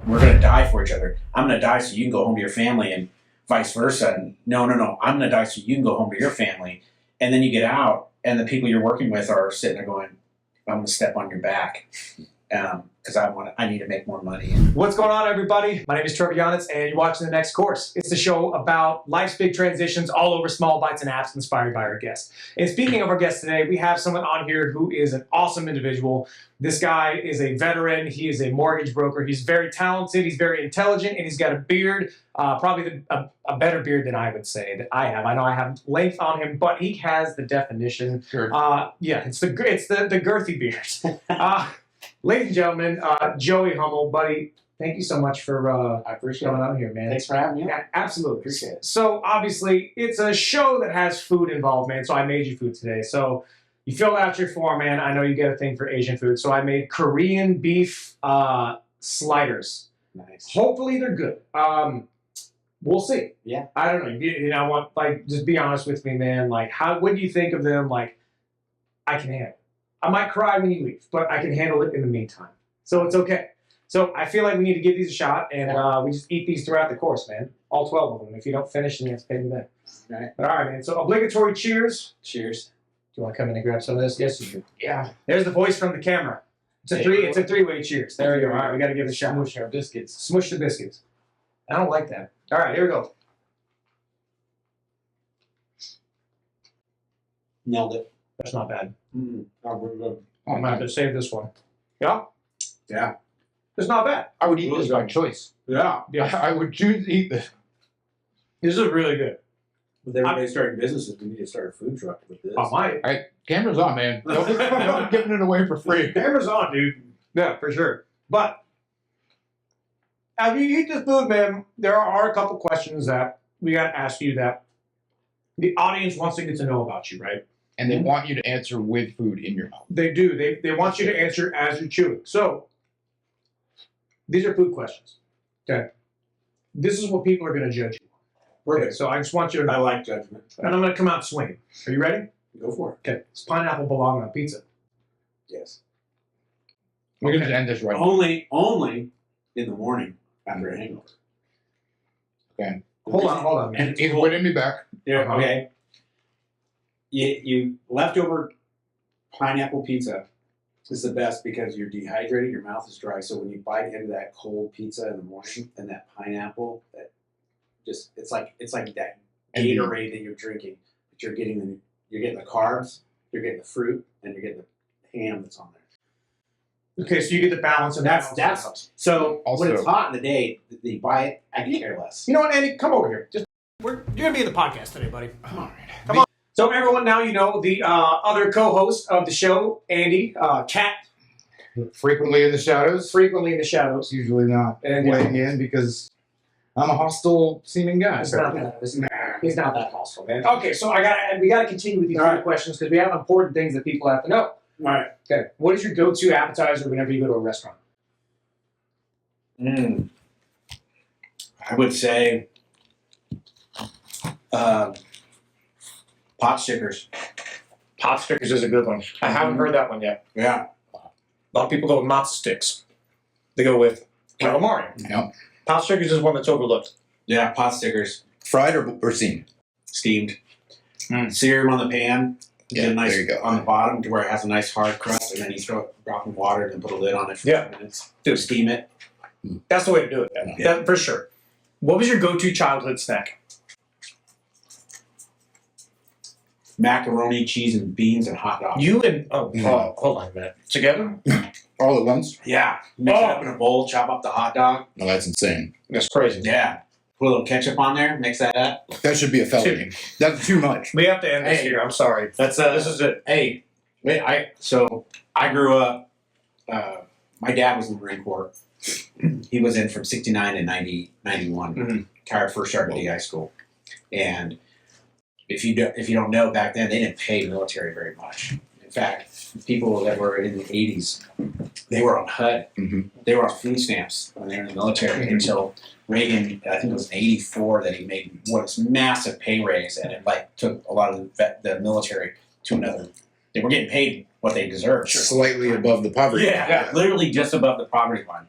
we're going to die for each other. I'm going to die so you can go home to your family, and vice versa. And no, I'm going to die so you can go home to your family. And then you get out, and the people you're working with are sitting there going, I'm going to step on your back because I need to make more money. What's going on, everybody? My name is Trevor Yonitz, and you're watching The Next Course. It's the show about life's big transitions all over small bites and apps inspired by our guests. And speaking of our guests today, we have someone on here who is an awesome individual. This guy is a veteran. He is a mortgage broker. He's very talented. He's very intelligent, and he's got a beard, probably a better beard than I would say that I have. I know I have length on him, but he has the definition. Sure. Yeah, it's the girthy beard. Ladies and gentlemen, Joey Hummel, buddy, thank you so much for I appreciate coming it. on here, man. Thanks for having me. Yeah, absolutely. Appreciate it. So obviously, it's a show that has food involved, man. So I made you food today. So you filled out your form, man. I know you get a thing for Asian food. So I made Korean beef sliders. Nice. Hopefully they're good. We'll see. Yeah. I don't know. You know, just be honest with me, man. Like, what do you think of them? Like, I can handle it. I might cry when you leave, but I can handle it in the meantime. So it's okay. So I feel like we need to give these a shot, and we just eat these throughout the course, man. All 12 of them. If you don't finish, then you have to pay me back. All right. But all right, man. So obligatory cheers. Cheers. Do you want to come in and grab some of this? Yes, you do. Yeah. There's the voice from the camera. It's a three-way cheers. There we go. All right, we got to give it a shot. Smush our biscuits. Smush the biscuits. I don't like that. All right, here we go. Nailed it. That's not bad. Really good. I'm going to save this one. Yeah? Yeah. It's not bad. I would eat this by choice. Yeah. I would choose to eat this. This is really good. With everybody starting businesses, we need to start a food truck with this. I might. All right, camera's on, man. Don't giving it away for free. Camera's on, dude. Yeah, for sure. But as you eat this food, man, there are a couple questions that we got to ask you that the audience wants to get to know about you, right? And they want you to answer with food in your mouth. They do. They want you to answer as you're chewing. So these are food questions. Okay. This is what people are going to judge you on. Okay, so I just want you to I like judgment. and I'm going to come out swinging. Are you ready? Go for it. Okay. Does pineapple belong on pizza? Yes. We're going to end this right now. Only in the morning after a hangover. Okay. Hold on. Man. And he's winning me back. Yeah. Uh-huh. Okay. You leftover pineapple pizza is the best because you're dehydrated, your mouth is dry. So when you bite into that cold pizza in the morning and that pineapple, that just it's like that Gatorade that you're drinking, but you're getting the carbs, you're getting the fruit, and you're getting the ham that's on there. Okay, so you get the balance, and That's so Also- when it's hot in the day, you buy it. I can care less. You know what, Andy? Come over here. You're gonna be in the podcast today, buddy. All right. Come on. So everyone now you know the other co-host of the show, Andy, Cat, Frequently in the shadows. frequently in the shadows. Usually not And, weighing in because I'm a hostile seeming guy. He's not that hostile, man. Okay, so we gotta continue with these food questions because we have important things that people have to know. All right. Okay, what is your go-to appetizer whenever you go to a restaurant? I would say pot stickers. Pot stickers is a good one. I haven't heard that one yet. Yeah. A lot of people go with matzo sticks. They go with calamari. Yep. Pot stickers is one that's overlooked. Yeah, pot stickers. Fried or steamed? Steamed. Sear them on the pan. Yeah, Get a nice there you go. on the bottom to where it has a nice hard crust, and then you throw a drop of water and put a lid on it for 5 minutes. Steam it. That's the way to do it. Man. Yeah. That, for sure. What was your go-to childhood snack? Macaroni, cheese, and beans, and hot dogs. You and hold on a minute. Together? All at once? Yeah. Mix it up in a bowl, chop up the hot dog. No, that's insane. That's crazy. Yeah. Put a little ketchup on there, mix that up. That should be a felony. That's too much. We have to end this Hey. here. I'm sorry. That's This is it. Hey, wait, I grew up, my dad was in the Marine Corps. He was in from 69 to 91. Mhm. First started DI school. And if you don't know, back then they didn't pay military very much. In fact, people that were in the 80s, they were on HUD. Mhm. They were on food stamps when they were in the military until Reagan, I think it was in 84 that he made this massive pay raise, and it took a lot of the military to another. They were getting paid what they deserved. Slightly above the poverty line. Yeah, literally just above the poverty line.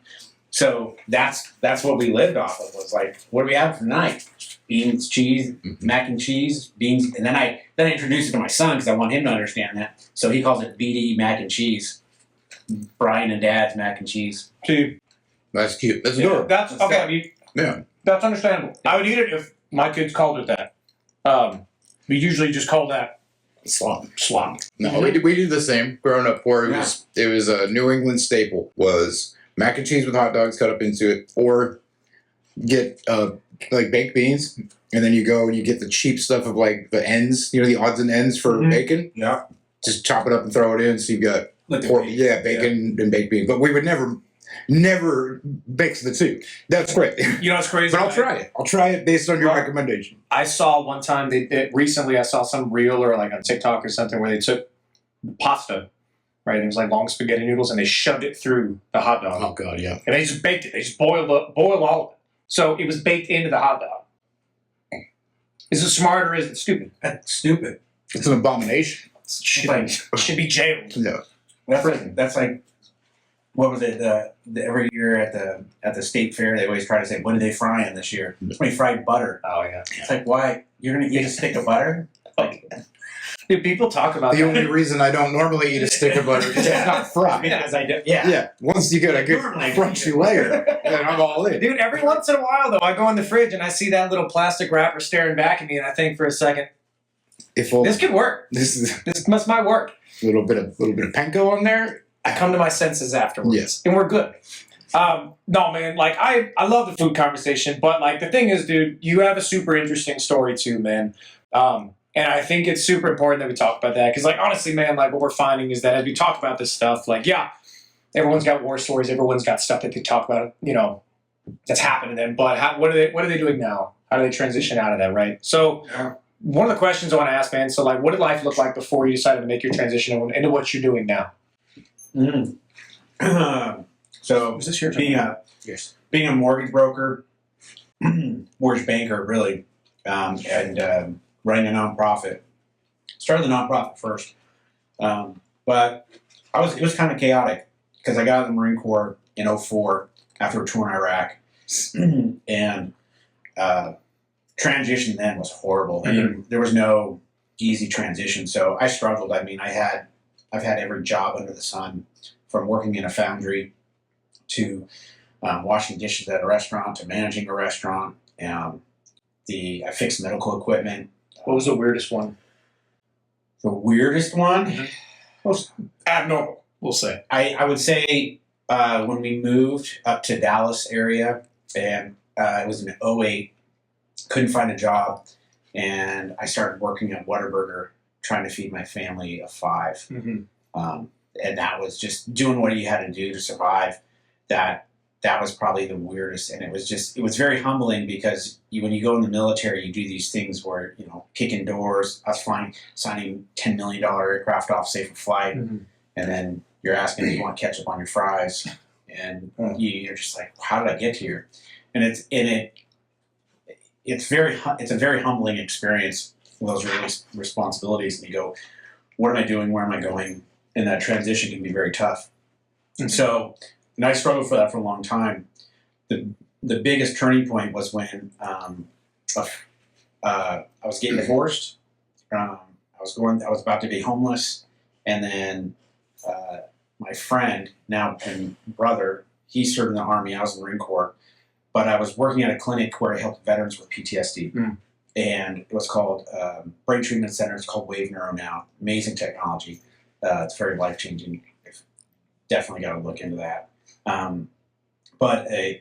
So that's what we lived off of. Was like, what do we have for tonight? Beans, cheese, mac and cheese, beans, and then I introduced it to my son because I want him to understand that. So he calls it BD mac and cheese. Brian and Dad's mac and cheese. See, That's cute. That's adorable. that's okay. Yeah. That's understandable. I would eat it if my kids called it that. We usually just call that Slop. slop. No, we do the same. Growing up poor, it was a New England staple was mac and cheese with hot dogs cut up into it, or get like baked beans, and then you go and you get the cheap stuff of like the ends, the odds and ends for bacon. Yeah. Just chop it up and throw it in. So you got Like pork, bacon and baked beans. But we would never mix the two. That's great. You know what's crazy? But I'll try it. I'll try it based on your recommendation. I saw one time recently I saw some reel or like on TikTok or something where they took pasta, right? It was like long spaghetti noodles and they shoved it through the hot dog. Oh god, yeah. And they just baked it. They just boiled all of it. So it was baked into the hot dog. Is it smart or is it stupid? That's stupid. It's an abomination. Should be jailed. No. That's like what was it? Every year at the state fair, they always try to say, "What did they fry in this year?" Somebody fried butter. Oh yeah. It's like, why you're gonna eat a stick of butter? Like, Dude, people talk about The only reason I don't normally eat a stick of butter is it's not fried. because I do. Yeah. Yeah, once you get a good Normally I crunchy layer, then I'm all in. Dude, every once in a while though, I go in the fridge and I see that little plastic wrapper staring back at me, and I think for a second, If this could work. this is This might work. a little bit of panko on there. I come to my senses afterwards. Yes. And we're good. No, man, like, I love the food conversation, but, like, the thing is, dude, you have a super interesting story, too, man. And I think it's super important that we talk about that, because, like, honestly, man, like, what we're finding is that as we talk about this stuff, like, yeah, everyone's got war stories, everyone's got stuff that they talk about, that's happened to them, but what are they doing now? How do they transition out of that, right? So, one of the questions I want to ask, man, so, like, what did life look like before you decided to make your transition into what you're doing now? So Was this your being a mortgage broker, mortgage banker, really, and running a nonprofit. Started the nonprofit first, but it was kind of chaotic because I got out of the Marine Corps in 2004 after a tour in Iraq, and transition then was horrible. I mean, there was no easy transition, so I struggled. I mean, I've had every job under the sun, from working in a foundry to washing dishes at a restaurant to managing a restaurant. I fixed medical equipment. What was the weirdest one? The weirdest one? Most abnormal, we'll say. I would say when we moved up to Dallas area, and it was in 2008, couldn't find a job, and I started working at Whataburger trying to feed my family of 5. And that was just doing what you had to do to survive. That was probably the weirdest, and it was very humbling because when you go in the military, you do these things where kicking doors, us signing $10 million aircraft off safe for flight, and then you're asking if you want ketchup on your fries, and you're just like, how did I get here? And it's a very humbling experience. Those responsibilities, and you go, what am I doing? Where am I going? And that transition can be very tough. And so, and I struggled for that for a long time. The biggest turning point was when I was getting divorced. I was about to be homeless, and then my friend, now and brother, he served in the Army. I was in the Marine Corps, but I was working at a clinic where I helped veterans with PTSD, and it was called Brain Treatment Center. It's called Wave Neuro now. Amazing technology. It's very life-changing. Definitely got to look into that. But I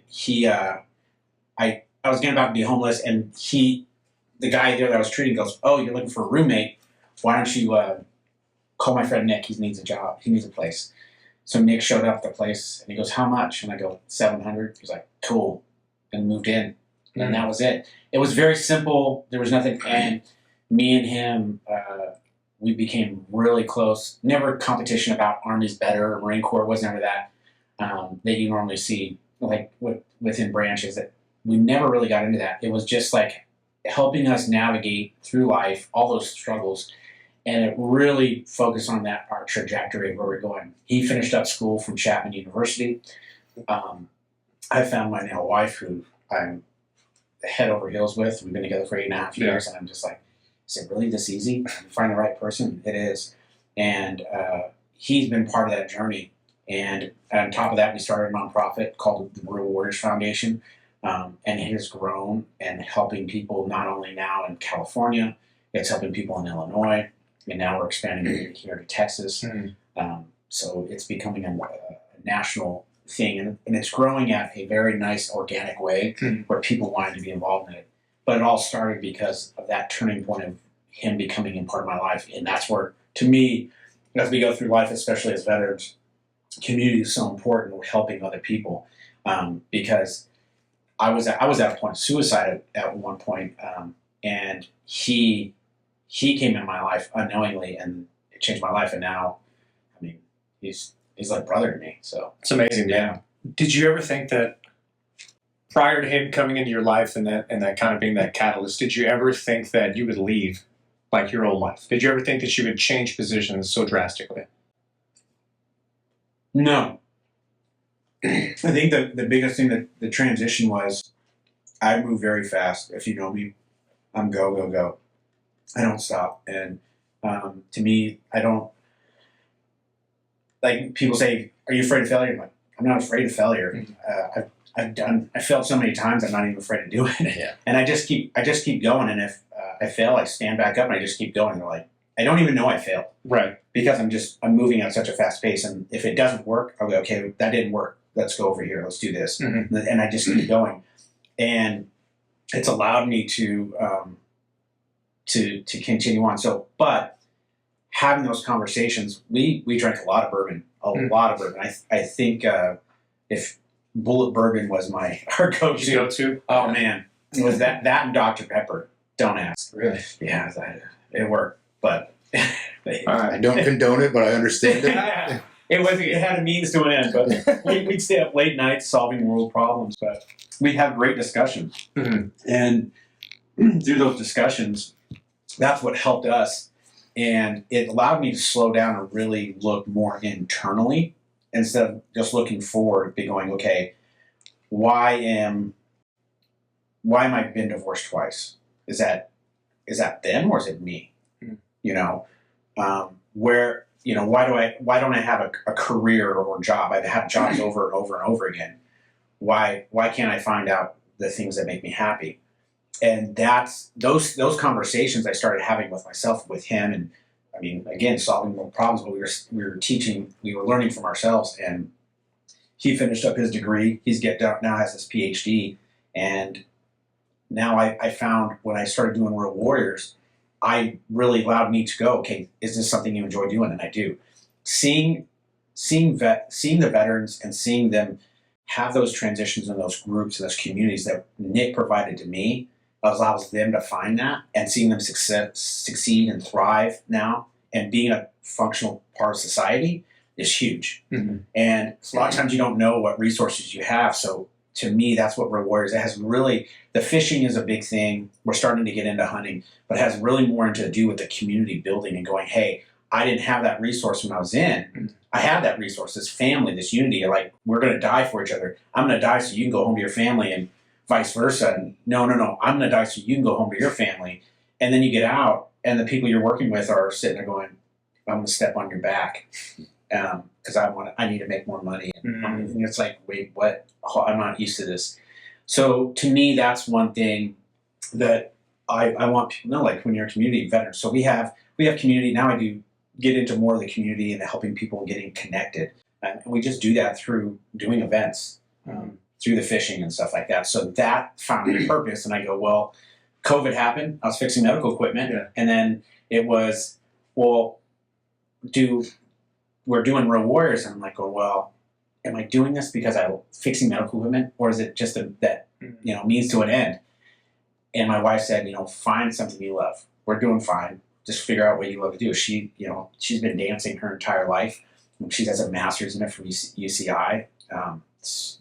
was getting about to be homeless, and the guy there that I was treating goes, "Oh, you're looking for a roommate? Why don't you call my friend Nick? He needs a job. He needs a place." So Nick showed up at the place, and he goes, "How much?" And I go, $700. He's like, "Cool," and moved in. And that was it. It was very simple. There was nothing. And me and him, we became really close. Never competition about Army's better or Marine Corps. Was never that that you normally see like within branches. That we never really got into that. It was just like helping us navigate through life, all those struggles, and it really focused on our trajectory of where we're going. He finished up school from Chapman University. I found my now wife, who I'm head over heels with. We've been together for 8.5 years, and I'm just like, is it really this easy to find the right person? It is. And he's been part of that journey. And on top of that, we started a nonprofit called the Real Warriors Foundation. And it has grown and helping people not only now in California, it's helping people in Illinois. And now we're expanding here to Texas. So it's becoming a national thing. And it's growing at a very nice organic way where people wanted to be involved in it. But it all started because of that turning point of him becoming a part of my life. And that's where, to me, as we go through life, especially as veterans, community is so important with helping other people. Because I was at a point of suicide at one point, and he came in my life unknowingly, and it changed my life. And now, I mean, he's like brother to me. So It's amazing, man. yeah. Did you ever think that prior to him coming into your life and that kind of being that catalyst, did you ever think that you would leave like your old life? Did you ever think that you would change positions so drastically? No. I think the biggest thing that the transition was, I move very fast. If you know me, I'm go, go, go. I don't stop. And to me, I don't, like people say, are you afraid of failure? I'm like, I'm not afraid of failure. I failed so many times, I'm not even afraid to do it. Yeah. And I just keep going. And if I fail, I stand back up and I just keep going. And they're like, I don't even know I failed. Right. Because I'm moving at such a fast pace. And if it doesn't work, I'll go, okay, that didn't work. Let's go over here. Let's do this. And I just keep going. And it's allowed me to continue on. So, but having those conversations, we drank a lot of bourbon, lot of bourbon. I think if Bullet Bourbon was our go-to. Oh man, it was that and Dr. Pepper. Don't ask. Really? Yeah, it worked, but I don't condone it, but I understand it. It had a means to an end. But we'd stay up late nights solving world problems, but we'd have great discussions, and through those discussions, that's what helped us. And it allowed me to slow down and really look more internally instead of just looking forward, be going, okay, why am I been divorced twice? Is that them or is it me? You know, why don't I have a career or job? I've had jobs over and over and over again. Why can't I find out the things that make me happy? And that's those conversations I started having with myself, with him, and I mean, again, solving more problems. But we were learning from ourselves. And he finished up his degree. Now has his PhD. And now I found when I started doing Real Warriors, I really allowed me to go, okay, is this something you enjoy doing? And I do. Seeing the veterans and seeing them have those transitions in those groups and those communities that Nick provided to me allows them to find that, and seeing them succeed and thrive now and being a functional part of society is huge. And a lot of times you don't know what resources you have. So to me, that's what Real Warriors, it has really, the fishing is a big thing. We're starting to get into hunting, but it has really more to do with the community building and going, hey, I didn't have that resource when I was in. I had that resource, this family, this unity. Like, we're going to die for each other. I'm going to die so you can go home to your family, and vice versa. And no, I'm going to die so you can go home to your family. And then you get out, and the people you're working with are sitting there going, I'm going to step on your back because I need to make more money. And it's like, wait, what? Oh, I'm not used to this. So to me, that's one thing that I want people to know, like when you're a community veteran. So we have community. Now I do get into more of the community and helping people getting connected. And we just do that through doing events, through the fishing and stuff like that. So that found a purpose. And I go, well, COVID happened. I was fixing medical equipment. Yeah. And then it was, well, we're doing Real Warriors. And I'm like, oh, well, am I doing this because I'm fixing medical equipment, or is it just that means to an end? And my wife said, find something you love. We're doing fine. Just figure out what you love to do. She's been dancing her entire life. She has a master's in it from UCI.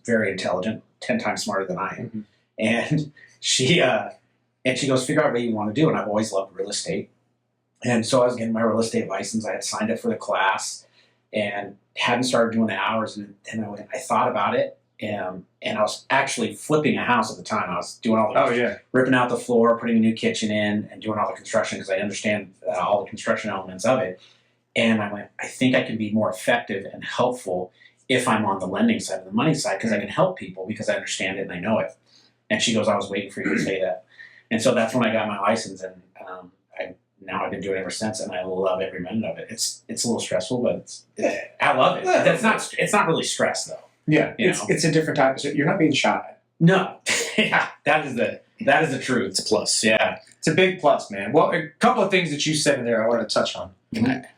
Very intelligent, 10 times smarter than I am. And she goes, figure out what you want to do. And I've always loved real estate. And so I was getting my real estate license. I had signed up for the class and hadn't started doing the hours. And then I thought about it. and I was actually flipping a house at the time. I was doing all the ripping out the floor, putting a new kitchen in, and doing all the construction because I understand all the construction elements of it. And I went, I think I can be more effective and helpful if I'm on the lending side of the money side because I can help people because I understand it and I know it. And she goes, I was waiting for you to say that. And so that's when I got my license, and I've been doing it ever since, and I love every minute of it. It's a little stressful, but I love it. It's not really stress though. Yeah, it's a different type of. You're not being shy. No, yeah, that is the truth. It's a plus. Yeah, it's a big plus, man. Well, a couple of things that you said in there I wanted to touch on.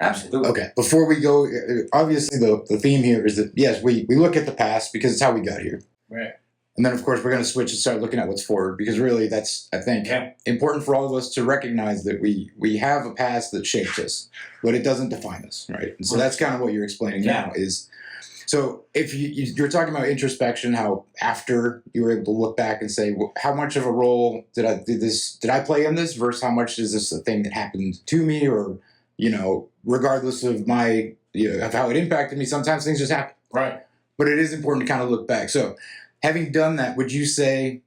Absolutely. Okay, before we go, obviously the theme here is that yes, we look at the past because it's how we got here. Right. And then, of course, we're going to switch and start looking at what's forward because really that's, I think, important for all of us to recognize that we have a past that shapes us, but it doesn't define us, right? And so that's kind of what you're explaining now is, so if you're talking about introspection, how after you were able to look back and say, well, how much of a role did I play in this versus how much is this a thing that happened to me or, regardless of my, of how it impacted me, sometimes things just happen. Right. But it is important to kind of look back. So, having done that, would you say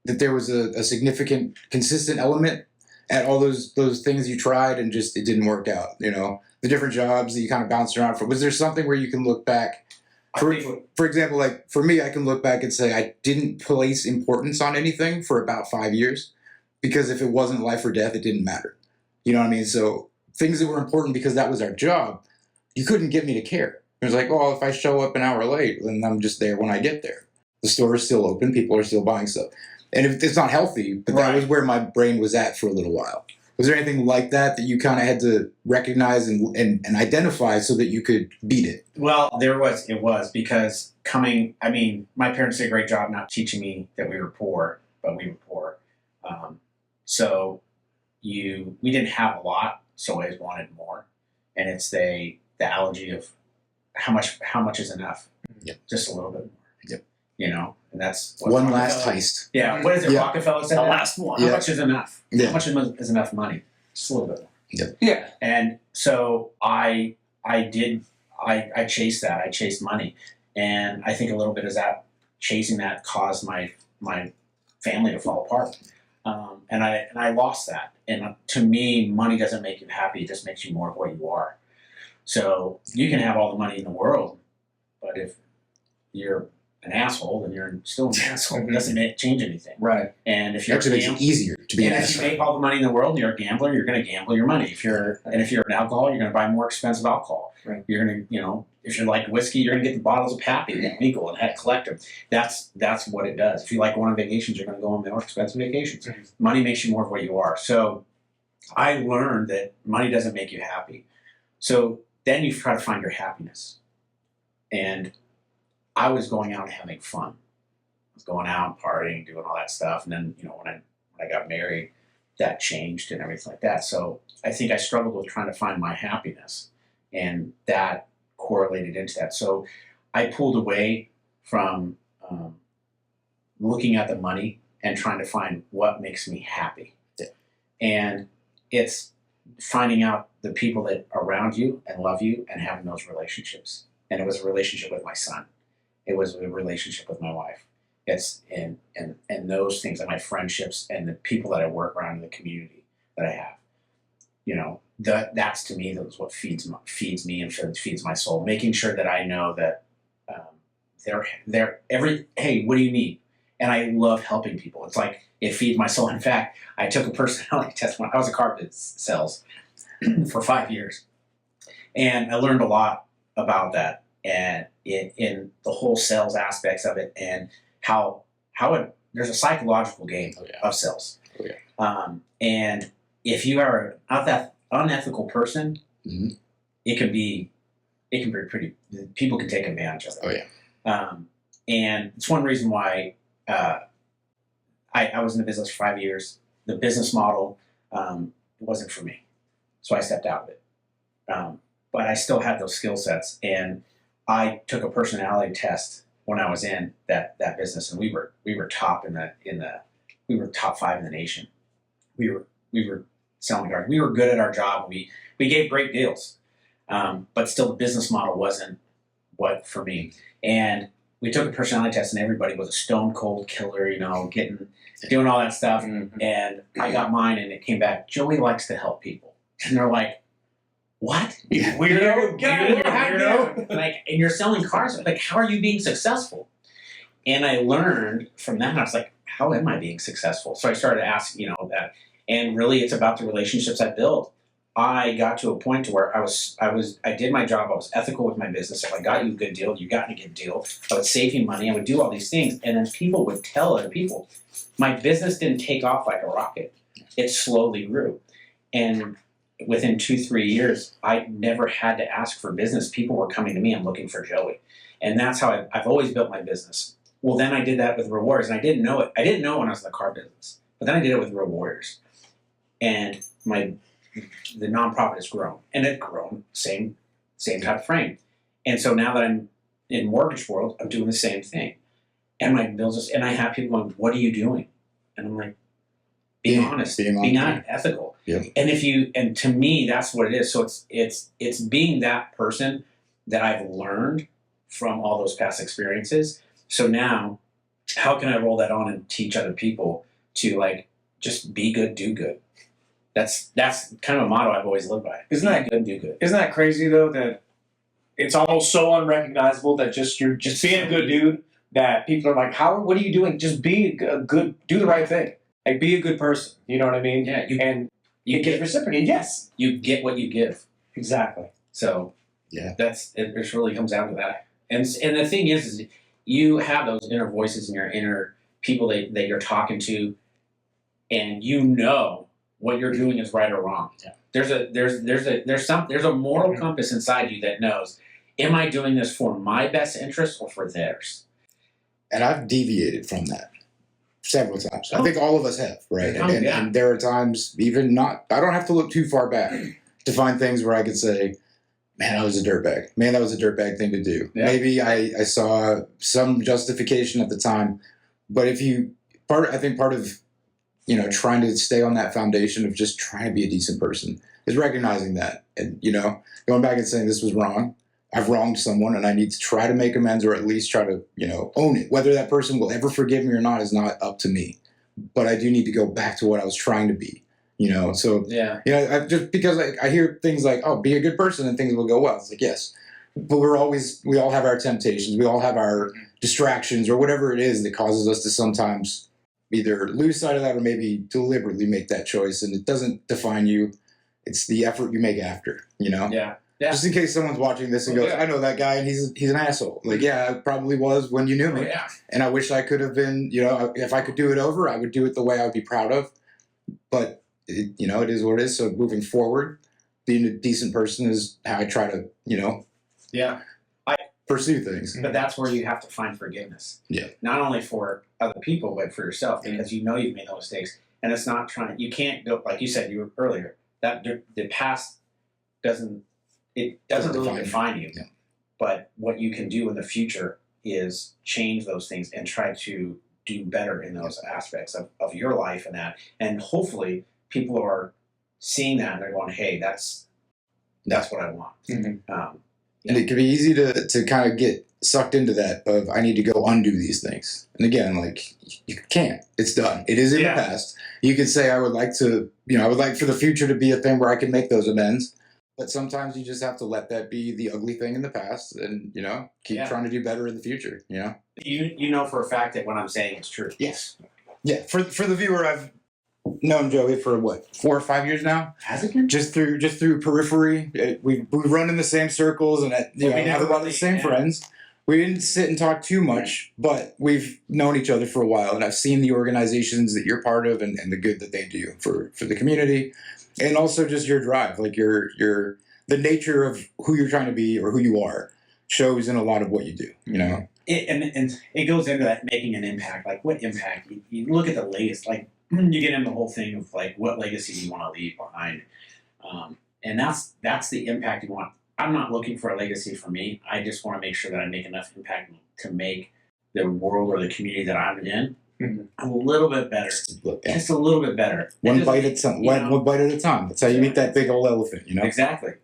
that there was a significant, consistent element at all those things you tried and just it didn't work out? The different jobs that you kind of bounced around for. Was there something where you can look back? For example, like for me, I can look back and say I didn't place importance on anything for about 5 years because if it wasn't life or death, it didn't matter. You know what I mean? So things that were important because that was our job, you couldn't get me to care. It was like, well, if I show up an hour late, then I'm just there when I get there. The store is still open. People are still buying stuff. And if it's not healthy, but that was where my brain was at for a little while. Was there anything like that you kind of had to recognize and identify so that you could beat it? Well, it was because my parents did a great job not teaching me that we were poor, but we were poor. So we didn't have a lot, so I always wanted more. And it's the analogy of how much is enough? Yep. Just a little bit more. Yep. And that's what one last heist. Yeah. What is it? Rockefeller said the last one. How much is enough? Yeah. How much is enough money? Just a little bit more. Yep. Yeah. And so I chased that. I chased money. And I think a little bit of that chasing that caused my family to fall apart. And I lost that. And to me, money doesn't make you happy. It just makes you more of what you are. So you can have all the money in the world, but if you're an asshole, then you're still an asshole. It doesn't change anything. Right. And if you're actually makes it easier to be an if asshole. you make all the money in the world and you're a gambler, you're going to gamble your money. If you're an alcoholic, you're going to buy more expensive alcohol. Right. You're going to, if you like whiskey, you're going to get the bottles of Pappy and Winkle and collect them. That's what it does. If you like going on vacations, you're going to go on more expensive vacations. Mm-hmm. Money makes you more of what you are. So I learned that money doesn't make you happy. So then you try to find your happiness. And I was going out and having fun. I was going out and partying, doing all that stuff. And then, when I got married, that changed and everything like that. So I think I struggled with trying to find my happiness. And that correlated into that. So I pulled away from looking at the money and trying to find what makes me happy. Yeah. And it's finding out the people that are around you and love you and having those relationships. And it was a relationship with my son. It was a relationship with my wife. It's and those things, and my friendships and the people that I work around in the community that I have. That's to me, that's what feeds me and feeds my soul. Making sure that I know that they're hey, what do you need? And I love helping people. It's like it feeds my soul. In fact, I took a personality test when I was a carpet sales for 5 years, and I learned a lot about that and in the whole sales aspects of it and how there's a psychological game of sales. Oh, yeah. And if you are an unethical person, mm-hmm. it can be pretty. People can take advantage of it. Oh yeah. And it's one reason why I was in the business for 5 years. The business model wasn't for me, so I stepped out of it. But I still had those skill sets, and I took a personality test when I was in that business, and we were top we were top 5 in the nation. We were selling cars. We were good at our job. We gave great deals, but still the business model wasn't what for me. And we took a personality test, and everybody was a stone cold killer, doing all that stuff. Mm-hmm. And I got mine, and it came back, Joey likes to help people. And they're like, what? Weirdo. Get out of here, weirdo. Like, and you're selling cars. Like, how are you being successful? And I learned from that, and I was like, how am I being successful? So I started asking, that. And really, it's about the relationships I built. I got to a point to where I did my job. I was ethical with my business. If I got you a good deal, you got me a good deal. I would save you money. I would do all these things. And then people would tell other people. My business didn't take off like a rocket. It slowly grew. And within 2-3 years, I never had to ask for business. People were coming to me and looking for Joey. And that's how I've always built my business. Well, then I did that with Rewards, and I didn't know it. I didn't know when I was in the car business. But then I did it with Rewards. And the nonprofit has grown, and it's grown same type of frame. And so now that I'm in mortgage world, I'm doing the same thing. And my bills, and I have people going, "What are you doing?" And I'm like, being honest, being ethical. Yeah. And to me, that's what it is. So it's being that person that I've learned from all those past experiences. So now, how can I roll that on and teach other people to just be good, do good? That's kind of a motto I've always lived by. Isn't that good? Do good. Isn't that crazy though that it's almost so unrecognizable that you're just being a good dude that people are like, Howard, what are you doing? Just be a good, do the right thing. Like, be a good person. You know what I mean? Yeah. You get reciprocated. Yes. You get what you give. Exactly. So Yeah, it just really comes down to that. And the thing is you have those inner voices in your inner people that you're talking to, and what you're doing is right or wrong. Yeah. There's a moral compass inside you that knows, am I doing this for my best interest or for theirs? and I've deviated from that several times. I think all of us have, right? Oh, yeah. And there are times, I don't have to look too far back to find things where I could say, man, that was a dirtbag. Man, that was a dirtbag thing to do. Yeah. Maybe I saw some justification at the time, but I think part of trying to stay on that foundation of just trying to be a decent person is recognizing that, and going back and saying this was wrong. I've wronged someone, and I need to try to make amends, or at least try to own it. Whether that person will ever forgive me or not is not up to me, but I do need to go back to what I was trying to be. So Yeah. just because I hear things like, oh, be a good person and things will go well. It's like, yes, but we all have our temptations. We all have our distractions or whatever it is that causes us to sometimes either lose sight of that or maybe deliberately make that choice. And it doesn't define you. It's the effort you make after, Yeah. Yeah. Just in case someone's watching this and goes, I know that guy and he's an asshole. Like, yeah, I probably was when you knew me. Oh, yeah. And I wish I could have been, if I could do it over, I would do it the way I would be proud of. But, it is what it is. So moving forward, being a decent person is how I try to, Yeah. pursue things. But that's where you have to find forgiveness. Yeah. Not only for other people, but for yourself, because you've made those mistakes. And it's not you can't go, like you said earlier, that the past doesn't really define you. Yeah. But what you can do in the future is change those things and try to do better in those aspects of your life and that. And hopefully people are seeing that and they're going, hey, that's what I want. Mm-hmm. And it can be easy to kind of get sucked into that of, I need to go undo these things. And again, like, you can't. It's done. It is in the past. You could say, I would like for the future to be a thing where I can make those amends. But sometimes you just have to let that be the ugly thing in the past and, keep trying to do better in the future, You know for a fact that what I'm saying is true. Yes. Yeah. For the viewer, I've known Joey for 4 or 5 years now. Has it been? Just through periphery. We run in the same circles and have a lot of the same friends. We didn't sit and talk too much, but we've known each other for a while, and I've seen the organizations that you're part of and the good that they do for the community, and also just your drive, like the nature of who you're trying to be or who you are shows in a lot of what you do. And it goes into that making an impact. Like, what impact? You look at the latest, like, you get into the whole thing of like, what legacy do you want to leave behind? And that's the impact you want. I'm not looking for a legacy for me. I just want to make sure that I make enough impact to make the world or the community that I'm in a little bit better. Just a little bit better. One bite at a time. One bite at a time. That's how you eat that big old elephant, Exactly.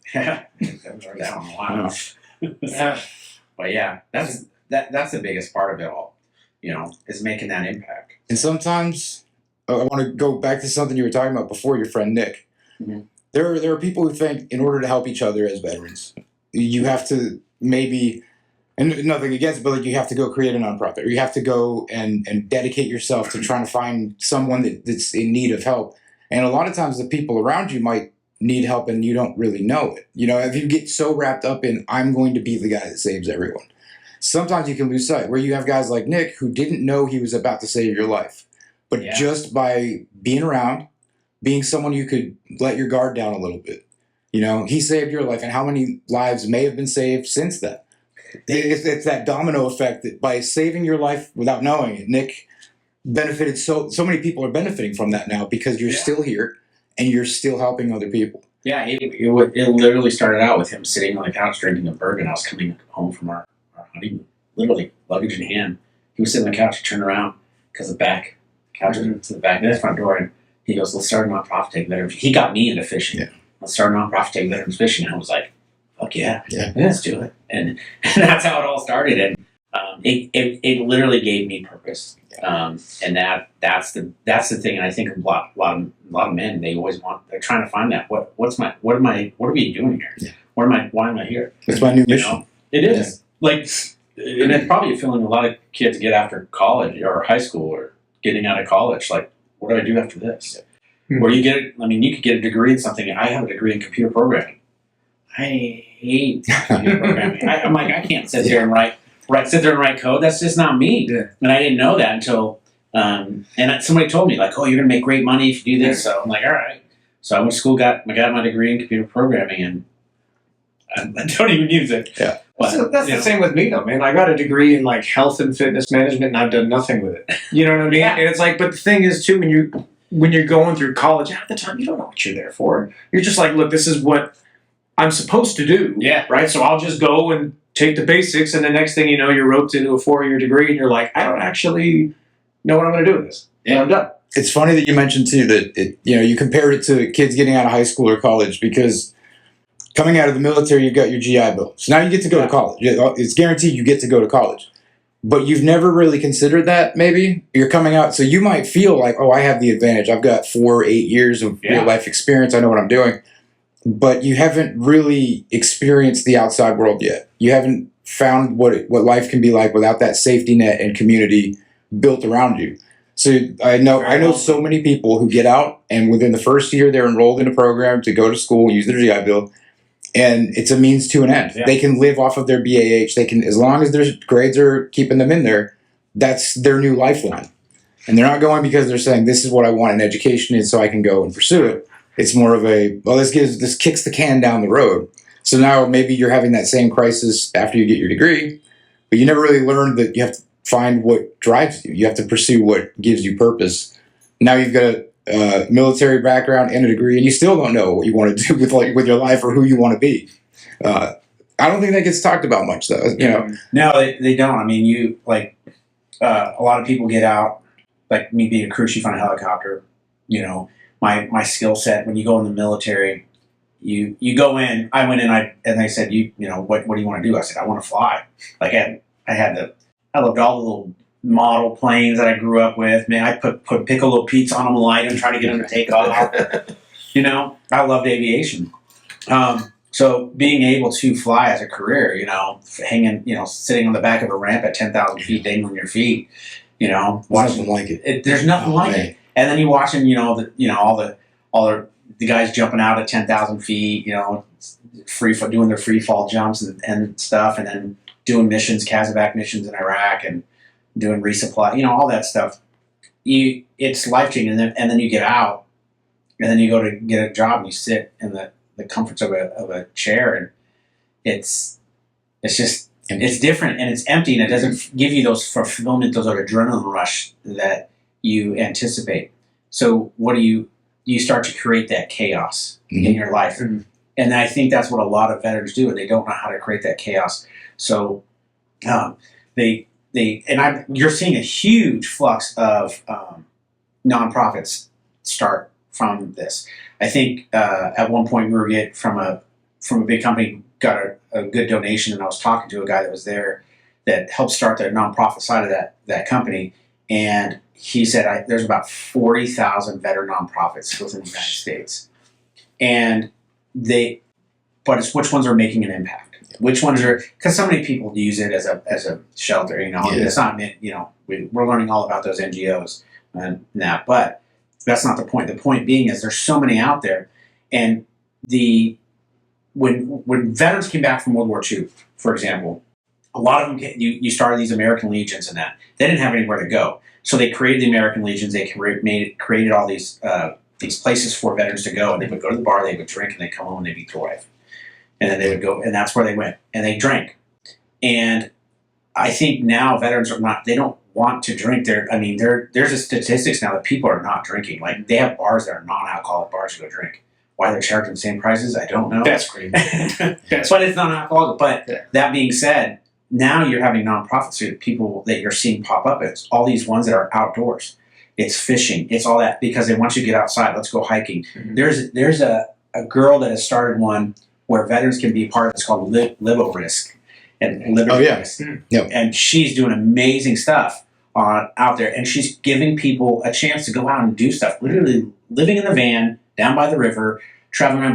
But yeah, that's the biggest part of it all, is making that impact. And sometimes I want to go back to something you were talking about before, your friend Nick. Mhm. There are people who think in order to help each other as veterans, you have to maybe, and nothing against it, but like you have to go create a nonprofit, or you have to go and dedicate yourself to trying to find someone that's in need of help. And a lot of times the people around you might need help and you don't really know it. If you get so wrapped up in, I'm going to be the guy that saves everyone, sometimes you can lose sight, where you have guys like Nick who didn't know he was about to save your life. But Yeah. just by being around, being someone you could let your guard down a little bit, he saved your life. And how many lives may have been saved since then? It's that domino effect that by saving your life without knowing it, Nick benefited. So many people are benefiting from that now because you're still here and you're still helping other people. Yeah, it literally started out with him sitting on the couch drinking a bourbon. I was coming home from our honeymoon, literally luggage in hand. He was sitting on the couch, he turned around because the back couch to the back of the front door, and he goes, "Let's start a nonprofit, take veterans." He got me into fishing. Yeah. Let's start a nonprofit, take veterans fishing. And I was like, "Fuck yeah, Yeah. let's do it." And that's how it all started. And it literally gave me purpose. And that's the thing. And I think a lot of men, they're trying to find that. What are we doing here? Yeah. Why am I here? That's my new mission. It is and it's probably a feeling a lot of kids get after college or high school or getting out of college. Like, what do I do after this? Hmm. Or you could get a degree in something. I have a degree in computer programming. I hate computer programming. I'm like, I can't sit there and write code. That's just not me. Yeah. And I didn't know that until, and somebody told me, like, oh, you're going to make great money if you do this. So I'm like, all right. So I went to school, got my degree in computer programming, and I don't even use it. Yeah. But, That's the same with me, though, man. I got a degree in like health and fitness management, and I've done nothing with it. You know what I mean? Yeah. And it's like, but the thing is, too, when you're going through college, at the time, you don't know what you're there for. You're just like, look, this is what I'm supposed to do. Yeah. Right? So I'll just go and take the basics, and the next thing you know, you're roped into a 4-year degree, and you're like, I don't actually know what I'm going to do with this. Yeah. And I'm done. It's funny that you mentioned too that you compared it to kids getting out of high school or college, because coming out of the military, you got your GI Bill. So now you get to go to college. It's guaranteed you get to go to college. But you've never really considered that, maybe? You're coming out, so you might feel like, oh, I have the advantage. I've got 4 or 8 years of real life experience. I know what I'm doing. But you haven't really experienced the outside world yet. You haven't found what life can be like without that safety net and community built around you. So I know so many people who get out, and within the first year they're enrolled in a program to go to school, use their GI Bill, and it's a means to an end. Yeah. They can live off of their BAH. They can, as long as their grades are keeping them in there, that's their new lifeline. And they're not going because they're saying, this is what I want in education, and so I can go and pursue it. It's more of a, well, this kicks the can down the road. So now maybe you're having that same crisis after you get your degree, but you never really learned that you have to find what drives you. You have to pursue what gives you purpose. Now you've got a military background and a degree, and you still don't know what you want to do with your life or who you want to be. I don't think that gets talked about much, though. No, they don't. I mean, a lot of people get out, like me being a crew chief on a helicopter. My skill set, when you go in the military, you go in. I went in, and they said, what do you want to do? I said, I want to fly. Like I loved all the little model planes that I grew up with. Man, I put Piccolo Pete's on them, light them, try to get them to take off. I loved aviation. So being able to fly as a career, hanging, sitting on the back of a ramp at 10,000 feet, dangling your feet, Watching like it. There's nothing like it. And then you're watching, all the guys jumping out at 10,000 feet, doing their free fall jumps and stuff, and then doing missions, Kazakh missions in Iraq, and doing resupply, all that stuff. It's life changing, and then you get out, and then you go to get a job, and you sit in the comforts of a chair, and it's just empty. It's different, and it's empty, and it doesn't give you those fulfillment, those adrenaline rush that you anticipate. So what do you start to create that chaos in your life, and I think that's what a lot of veterans do, and they don't know how to create that chaos. So you're seeing a huge flux of nonprofits start from this. I think at one point we were from a big company, got a good donation, and I was talking to a guy that was there that helped start the nonprofit side of that company, and he said there's about 40,000 veteran nonprofits within the United States, and but it's which ones are making an impact, which ones are, because so many people use it as a shelter, and it's not meant, we're learning all about those NGOs and that, but that's not the point. The point being is there's so many out there, and when veterans came back from World War II, for example, a lot of them you started these American Legions and that they didn't have anywhere to go, so they created the American Legions. They created all these places for veterans to go, and they would go to the bar, they would drink, and they'd come home and they'd beat their wife, and then they would go, and that's where they went, and they drank. And I think now veterans they don't want to drink. There's a statistics now that people are not drinking. Like, they have bars that are non-alcoholic bars to go drink. Why they're charging the same prices, I don't know. That's crazy. But it's non-alcoholic. But that being said, now you're having nonprofits, people that you're seeing pop up. It's all these ones that are outdoors. It's fishing. It's all that, because they want you to get outside. Let's go hiking. Mm-hmm. There's a girl that has started one where veterans can be a part of. It's called Live Risk. And Liberty Risk. Yep. And she's doing amazing stuff out there, and she's giving people a chance to go out and do stuff. Literally living in the van down by the river, traveling around,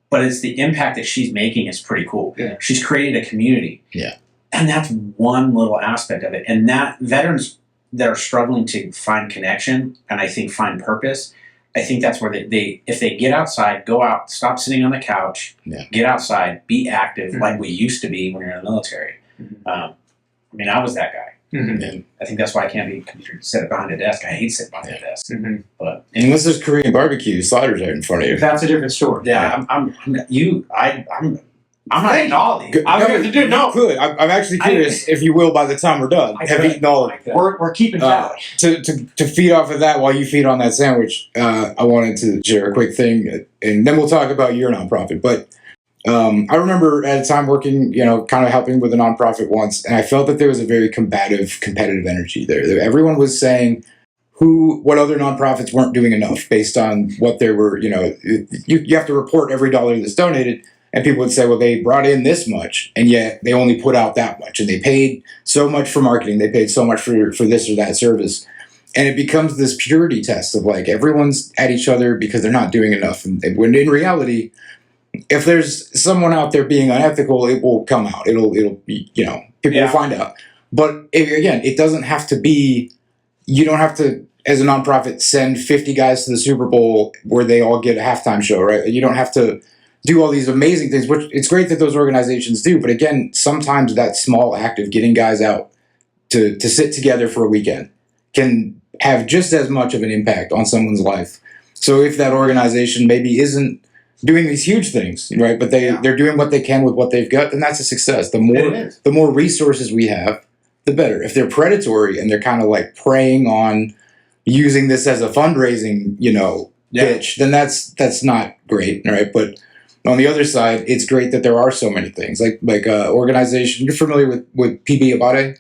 but it's the impact that she's making is pretty cool. Yeah. She's created a community. Yeah. And that's one little aspect of it. And that veterans that are struggling to find connection and I think find purpose, I think that's where they if they get outside, go out, stop sitting on the couch, get outside, be active like we used to be when you're in the military. I was that guy. And I think that's why I can't be sit behind a desk. I hate sitting behind a desk. But unless there's Korean barbecue, sliders right in front of you. That's a different story. Yeah, I'm not eating all of these. I'm actually curious if you will, by the time we're done, have eaten all of it. We're keeping tally. To feed off of that while you feed on that sandwich, I wanted to share a quick thing, and then we'll talk about your nonprofit. But I remember at a time working, kind of helping with a nonprofit once, and I felt that there was a very competitive energy there. Everyone was saying what other nonprofits weren't doing enough based on what they were, you have to report every dollar that's donated, and people would say, well, they brought in this much, and yet they only put out that much, and they paid so much for marketing, they paid so much for this or that service. And it becomes this purity test of like everyone's at each other because they're not doing enough. And when in reality, if there's someone out there being unethical, it will come out. It'll people will find out. But again, it doesn't have to be. You don't have to, as a nonprofit, send 50 guys to the Super Bowl where they all get a halftime show, right? You don't have to do all these amazing things, which it's great that those organizations do. But again, sometimes that small act of getting guys out to sit together for a weekend can have just as much of an impact on someone's life. So if that organization maybe isn't doing these huge things, right? But they're doing what they can with what they've got, then that's a success. The more resources we have, the better. If they're predatory and they're kind of like preying on using this as a fundraising, pitch, then that's not great, right? But on the other side, it's great that there are so many things like organization. You're familiar with PB Abate?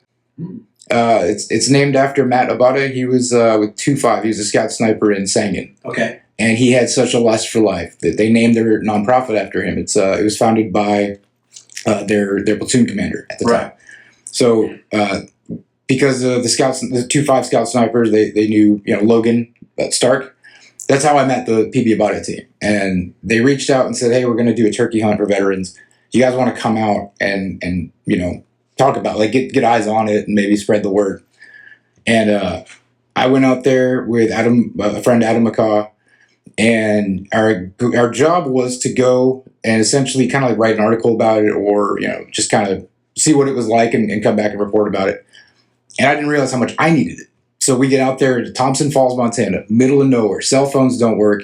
It's named after Matt Abate. He was with 2-5. He was a scout sniper in Sangin. Okay. And he had such a lust for life that they named their nonprofit after him. It was founded by their platoon commander at the time. So because the scouts, the 2-5 scout snipers, they knew Logan Stark. That's how I met the PB Abate team. And they reached out and said, hey, we're going to do a turkey hunt for veterans. You guys want to come out and talk about get eyes on it and maybe spread the word. And I went out there with a friend Adam McCaw. And our job was to go and essentially kind of like write an article about it, or just kind of see what it was like and come back and report about it. And I didn't realize how much I needed it. So we get out there to Thompson Falls, Montana, middle of nowhere. Cell phones don't work.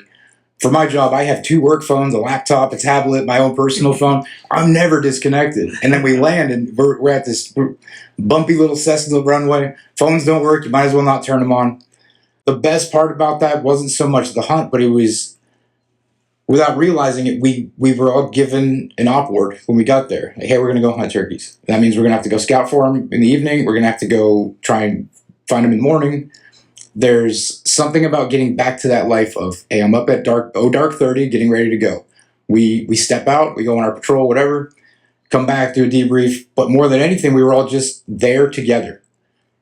For my job, I have 2 work phones, a laptop, a tablet, my own personal phone. I'm never disconnected. And then we land, and we're at this bumpy little Cessna runway. Phones don't work. You might as well not turn them on. The best part about that wasn't so much the hunt, but it was, without realizing it, we were all given an op word when we got there. Like, hey, we're going to go hunt turkeys. That means we're going to have to go scout for them in the evening. We're going to have to go try and find them in the morning. There's something about getting back to that life of, hey, I'm up at dark 30, getting ready to go. We step out, we go on our patrol, whatever, come back, do a debrief. But more than anything, we were all just there together.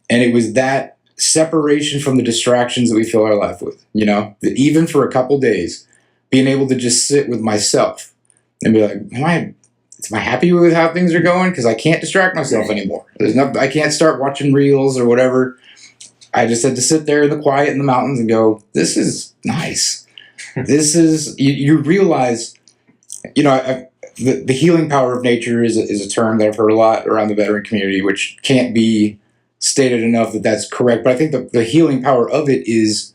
And it was that separation from the distractions that we fill our life with, you know, that even for a couple days, being able to just sit with myself and be like, am I happy with how things are going? Because I can't distract myself anymore. I can't start watching reels or whatever. I just had to sit there in the quiet in the mountains and go, this is nice. This is, you realize, you know, the healing power of nature is a term that I've heard a lot around the veteran community, which can't be stated enough that that's correct. But I think the healing power of it is,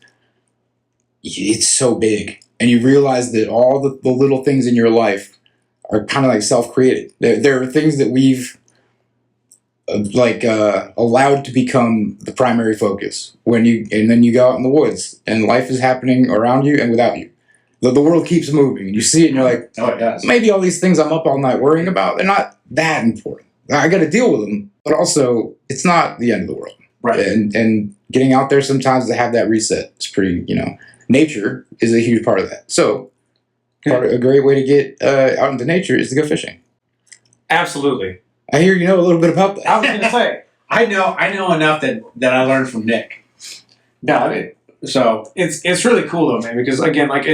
it's so big. And you realize that all the little things in your life are kind of like self-created. There are things that we've allowed to become the primary focus and then you go out in the woods and life is happening around you and without you. The world keeps moving and you see it and you're like, Oh, it does. maybe all these things I'm up all night worrying about, they're not that important. I got to deal with them, but also it's not the end of the world. Right. And getting out there sometimes to have that reset is pretty, you know, nature is a huge part of that. So a great way to get out into nature is to go fishing. Absolutely. I hear you know a little bit about that. I was going to say, I know enough that I learned from Nick. no, so it's really cool though, man, because again, like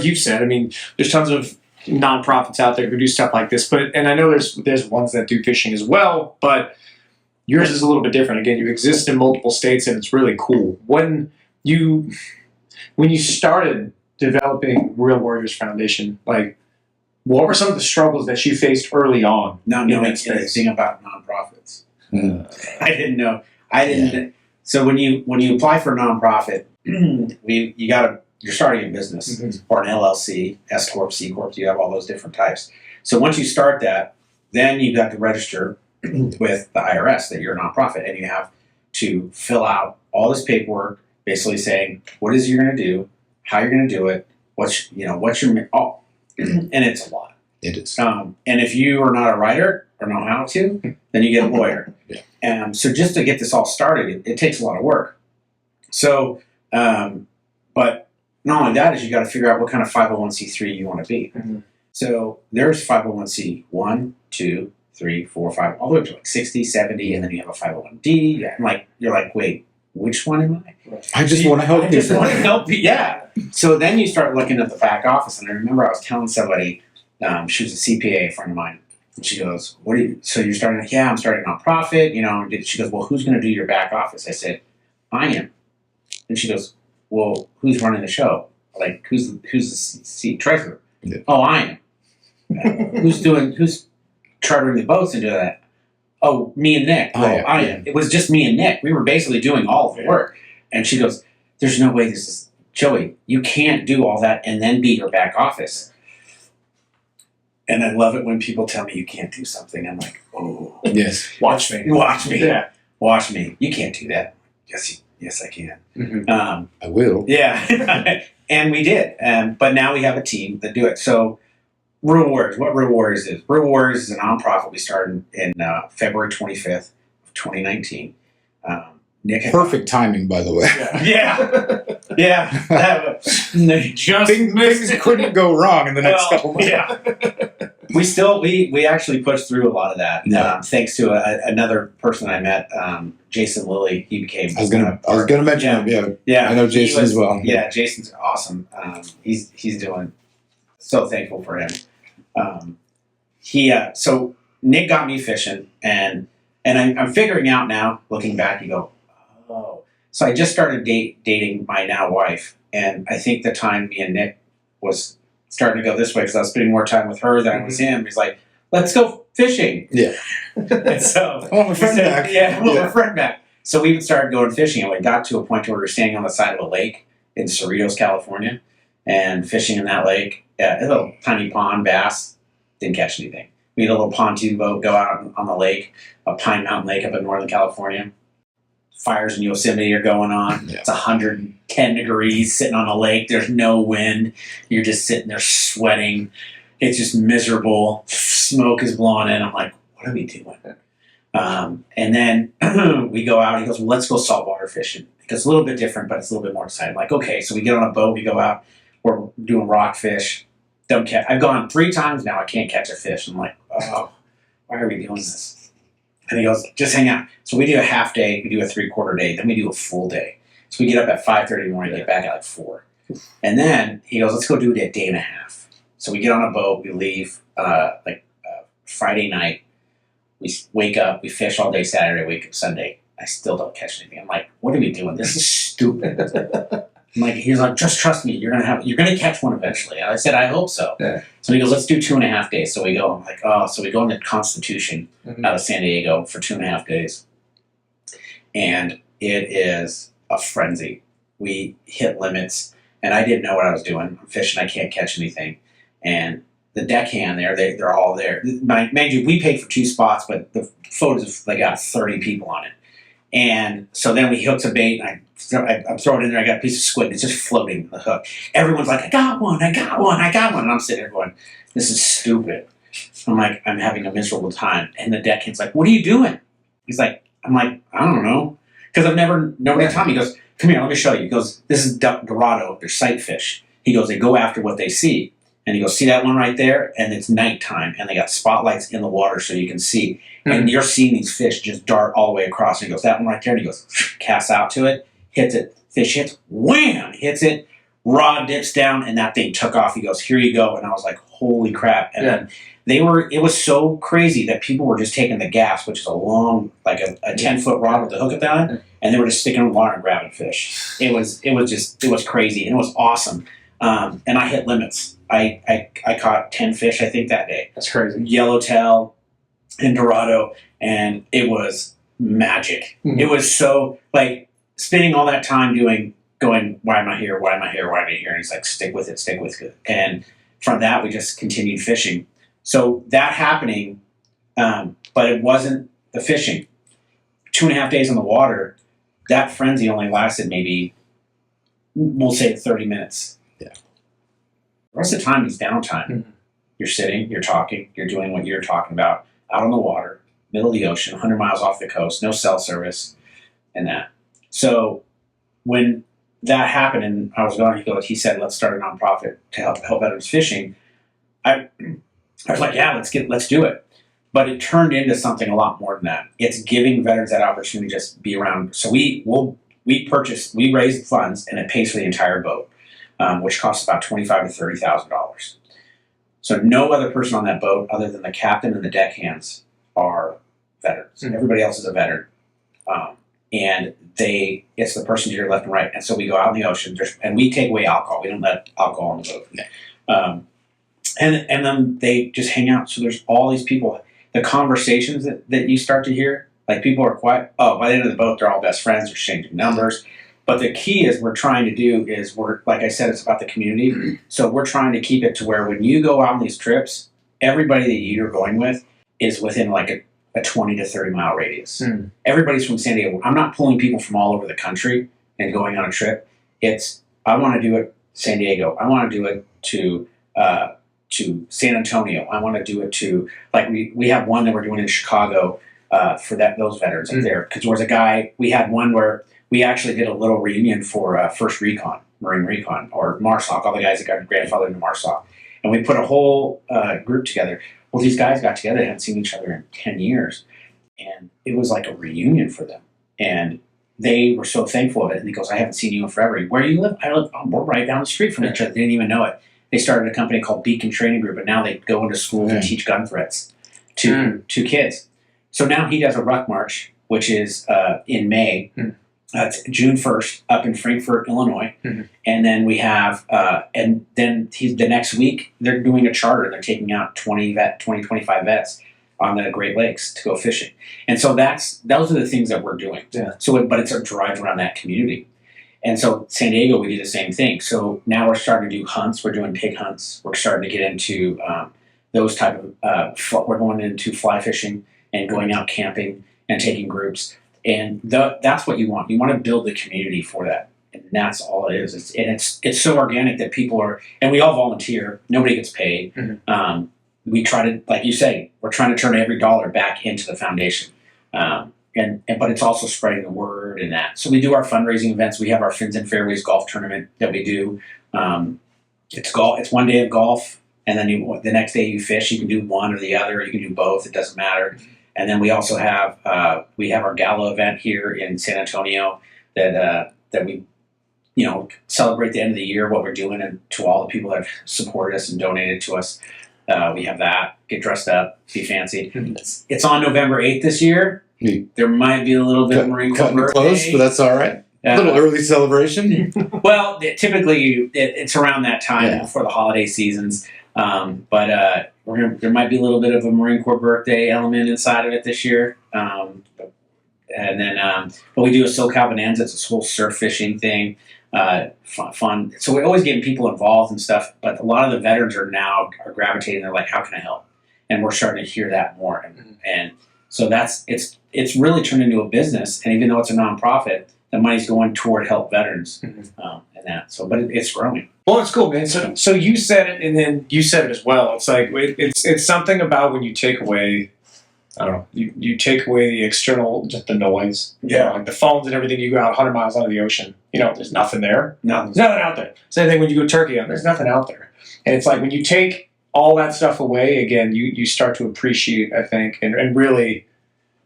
you said, I mean, there's tons of nonprofits out there who do stuff like this, and I know there's ones that do fishing as well, but yours is a little bit different. Again, you exist in multiple states, and it's really cool. When you started developing Real Warriors Foundation, like, what were some of the struggles that you faced early on? Not knowing anything about nonprofits. I didn't know. So when you apply for a nonprofit, you're starting a business or an LLC, S corp, C corp. You have all those different types. So once you start that, then you got to register with the IRS that you're a nonprofit, and you have to fill out all this paperwork, basically saying what is you're going to do, how you're going to do it, what's your and it's a lot. It is. And if you are not a writer or know how to, then you get a lawyer. Yeah. So just to get this all started, it takes a lot of work. So, but not only that is you got to figure out what kind of 501c3 you want to be. Mm-hmm. So there's 501c 1, 2, 3, 4, 5, all the way up to like 60, 70, and then you have a 501d. And you're like, wait, which one am I? I just want to help I people. just want to help you. Yeah. So then you start looking at the back office, and I remember I was telling somebody, she was a CPA, a friend of mine, and she goes, so you're starting, yeah, I'm starting a nonprofit, you know, she goes, well, who's going to do your back office? I said, I am. And she goes, well, who's running the show? Like, who's the treasurer? Yeah. Oh, I am. Who's chartering the boats and doing that? Oh, me and Nick. Well, I am. It was just me and Nick. We were basically doing all of the work. And she goes, there's no way this is, Joey, you can't do all that and then be your back office. And I love it when people tell me you can't do something. I'm like, oh. Yes. Watch me. Yeah. Watch me. You can't do that. Yes, I can. Mm-hmm. I will. Yeah. And we did. But now we have a team that do it. So Real Warriors, what Real Warriors is? Real Warriors is a nonprofit we started in February 25th of 2019. Nick Perfect timing, by the way. Yeah. Things couldn't go wrong in the next couple months. Yeah. We actually pushed through a lot of that. Yeah. Thanks to another person I met, Jason Lilly. He became. I was gonna mention him. Yeah. I know Jason as well. Yeah, Jason's awesome. He's doing. So thankful for him. So Nick got me fishing, and I'm figuring out now, looking back, you go, oh. So I just started dating my now wife, and I think the time me and Nick was starting to go this way because I was spending more time with her than I was him. He's like, let's go fishing. Yeah. And so I want my friend back. Yeah, I want my friend back. So we started going fishing, and we got to a point where we were standing on the side of a lake in Cerritos, California, and fishing in that lake. A little tiny pond, bass, didn't catch anything. We had a little pontoon boat go out on the lake, a Pine Mountain Lake up in Northern California. Fires in Yosemite are going on. Yeah. It's 110 degrees sitting on the lake. There's no wind. You're just sitting there sweating. It's just miserable. Smoke is blowing in. I'm like, what are we doing? And then we go out. He goes, well, let's go saltwater fishing. It's a little bit different, but it's a little bit more exciting. I'm like, okay, so we get on a boat. We go out. We're doing rockfish. Don't catch. I've gone 3 times now. I can't catch a fish. I'm like, oh. why are we doing this? And he goes, just hang out. So we do a half day, we do a 3/4 day, then we do a full day. So we get up at 5:30 in the morning, get back at like 4. And then he goes, let's go do it a day and a half. So we get on a boat, we leave Friday night. We wake up, we fish all day Saturday, wake up Sunday. I still don't catch anything. I'm like, what are we doing? This is stupid. I'm like, he's like, just trust me, you're gonna catch one eventually. And I said, I hope so. Yeah. So he goes, let's do 2.5 days. So we go. I'm like, oh, so we go into Constitution out of San Diego for 2.5 days, and it is a frenzy. We hit limits, and I didn't know what I was doing. I'm fishing, I can't catch anything, and the deckhand there, they're all there. Mind you, we paid for 2 spots, but the photos, they got 30 people on it. And so then we hooked a bait, and I throw it in there, I got a piece of squid, and it's just floating on the hook. Everyone's like, I got one. And I'm sitting there going, this is stupid. I'm like, I'm having a miserable time. And the deckhand's like, what are you doing? He's like, I'm like, I don't know. Because nobody told me. He goes, come here, let me show you. He goes, this is Dorado, they're sight fish. He goes, they go after what they see. And he goes, see that one right there? And it's nighttime, and they got spotlights in the water so you can see. And you're seeing these fish just dart all the way across. And he goes, that one right there. And he goes, casts out to it, hits it. Fish hits, wham, hits it. Rod dips down, and that thing took off. He goes, here you go. And I was like, holy crap. And then it was so crazy that people were just taking the gaff, which is a long, like a 10-foot rod with the hook at the end, and they were just sticking in the water and grabbing fish. It was crazy, and it was awesome. And I hit limits. I caught 10 fish, I think, that day. That's crazy. Yellowtail and Dorado, and it was magic. Mm-hmm. It was so, like, spending all that time going, why am I here? Why am I here? Why am I here? And it's like, stick with it. And from that, we just continued fishing. So that happening, but it wasn't the fishing. 2.5 days on the water, that frenzy only lasted maybe, we'll say 30 minutes. Yeah. The rest of the time is downtime. Mm-hmm. You're sitting, you're talking, you're doing what you're talking about, out on the water, middle of the ocean, 100 miles off the coast, no cell service, and that. So when that happened and I was going, he said, let's start a nonprofit to help veterans fishing. I was like, yeah, let's do it. But it turned into something a lot more than that. It's giving veterans that opportunity to just be around. So we raise funds, and it pays for the entire boat, which costs about $25,000 to $30,000. So no other person on that boat, other than the captain and the deckhands, are veterans. Mm-hmm. Everybody else is a veteran, and it's the person to your left and right. And so we go out in the ocean, and we take away alcohol. We don't let alcohol on the boat. Yeah. And then they just hang out. So there's all these people. The conversations that you start to hear, like, people are quiet. Oh, by the end of the boat, they're all best friends. They're exchanging numbers. But the key is like I said, it's about the community. So we're trying to keep it to where when you go out on these trips, everybody that you're going with is within like a 20 to 30 mile radius. Mm. Everybody's from San Diego. I'm not pulling people from all over the country and going on a trip. I want to do it San Diego. I want to do it to San Antonio. I want to do it to, like, we have one that we're doing in Chicago for those veterans up there. Because there was a guy, we had one where we actually did a little reunion for First Recon, Marine Recon, or MARSOC, all the guys that got grandfathered into MARSOC. And we put a whole group together. Well, these guys got together. They hadn't seen each other in 10 years. And it was like a reunion for them. And they were so thankful of it. And he goes, I haven't seen you in forever. Where do you live? I live, we're right down the street from each other. They didn't even know it. They started a company called Beacon Training Group, and now they go into schools and teach gun threats to kids. So now he does a ruck march, which is in May. It's June 1st up in Frankfort, Illinois. Mm-hmm. And then we have, and then the next week, they're doing a charter. They're taking out 25 vets on the Great Lakes to go fishing. And so those are the things that we're doing. Yeah. But it's a drive around that community. And so San Diego, we do the same thing. So now we're starting to do hunts. We're doing pig hunts. We're starting to get into those type of, we're going into fly fishing and going out camping and taking groups. And that's what you want. You want to build the community for that. And that's all it is. It's so organic that people are, and we all volunteer. Nobody gets paid. Mm-hmm. We try to, like you say, we're trying to turn every dollar back into the foundation. But it's also spreading the word and that. So we do our fundraising events. We have our Fins and Fairways golf tournament that we do. It's 1 day of golf, and then the next day you fish. You can do one or the other. You can do both. It doesn't matter. And then we also have our gala event here in San Antonio that we celebrate the end of the year, what we're doing, and to all the people that have supported us and donated to us. We have that. Get dressed up, be fancy. It's on November 8th this year. There might be a little bit of Marine Corps Cutting it birthday. close, but that's all right. A little early celebration. Well, typically it's around that time before the holiday seasons. But there might be a little bit of a Marine Corps birthday element inside of it this year. But we do a SoCal Bonanza. It's a whole surf fishing thing. Fun. So we're always getting people involved and stuff. But a lot of the veterans are gravitating. They're like, how can I help? And we're starting to hear that more. And so it's really turned into a business. And even though it's a nonprofit, the money's going toward help veterans and that. So, but it's growing. Well, it's cool, man. So you said it, and then you said it as well. It's like it's something about when you take away, I don't know, you take away the external, just the noise. Yeah. Like the phones and everything. You go out 100 miles out of the ocean. There's nothing there. Nothing. There's nothing out there. Same thing when you go turkey hunting. There's nothing out there. And it's like when you take all that stuff away, again, you start to appreciate, I think, and really,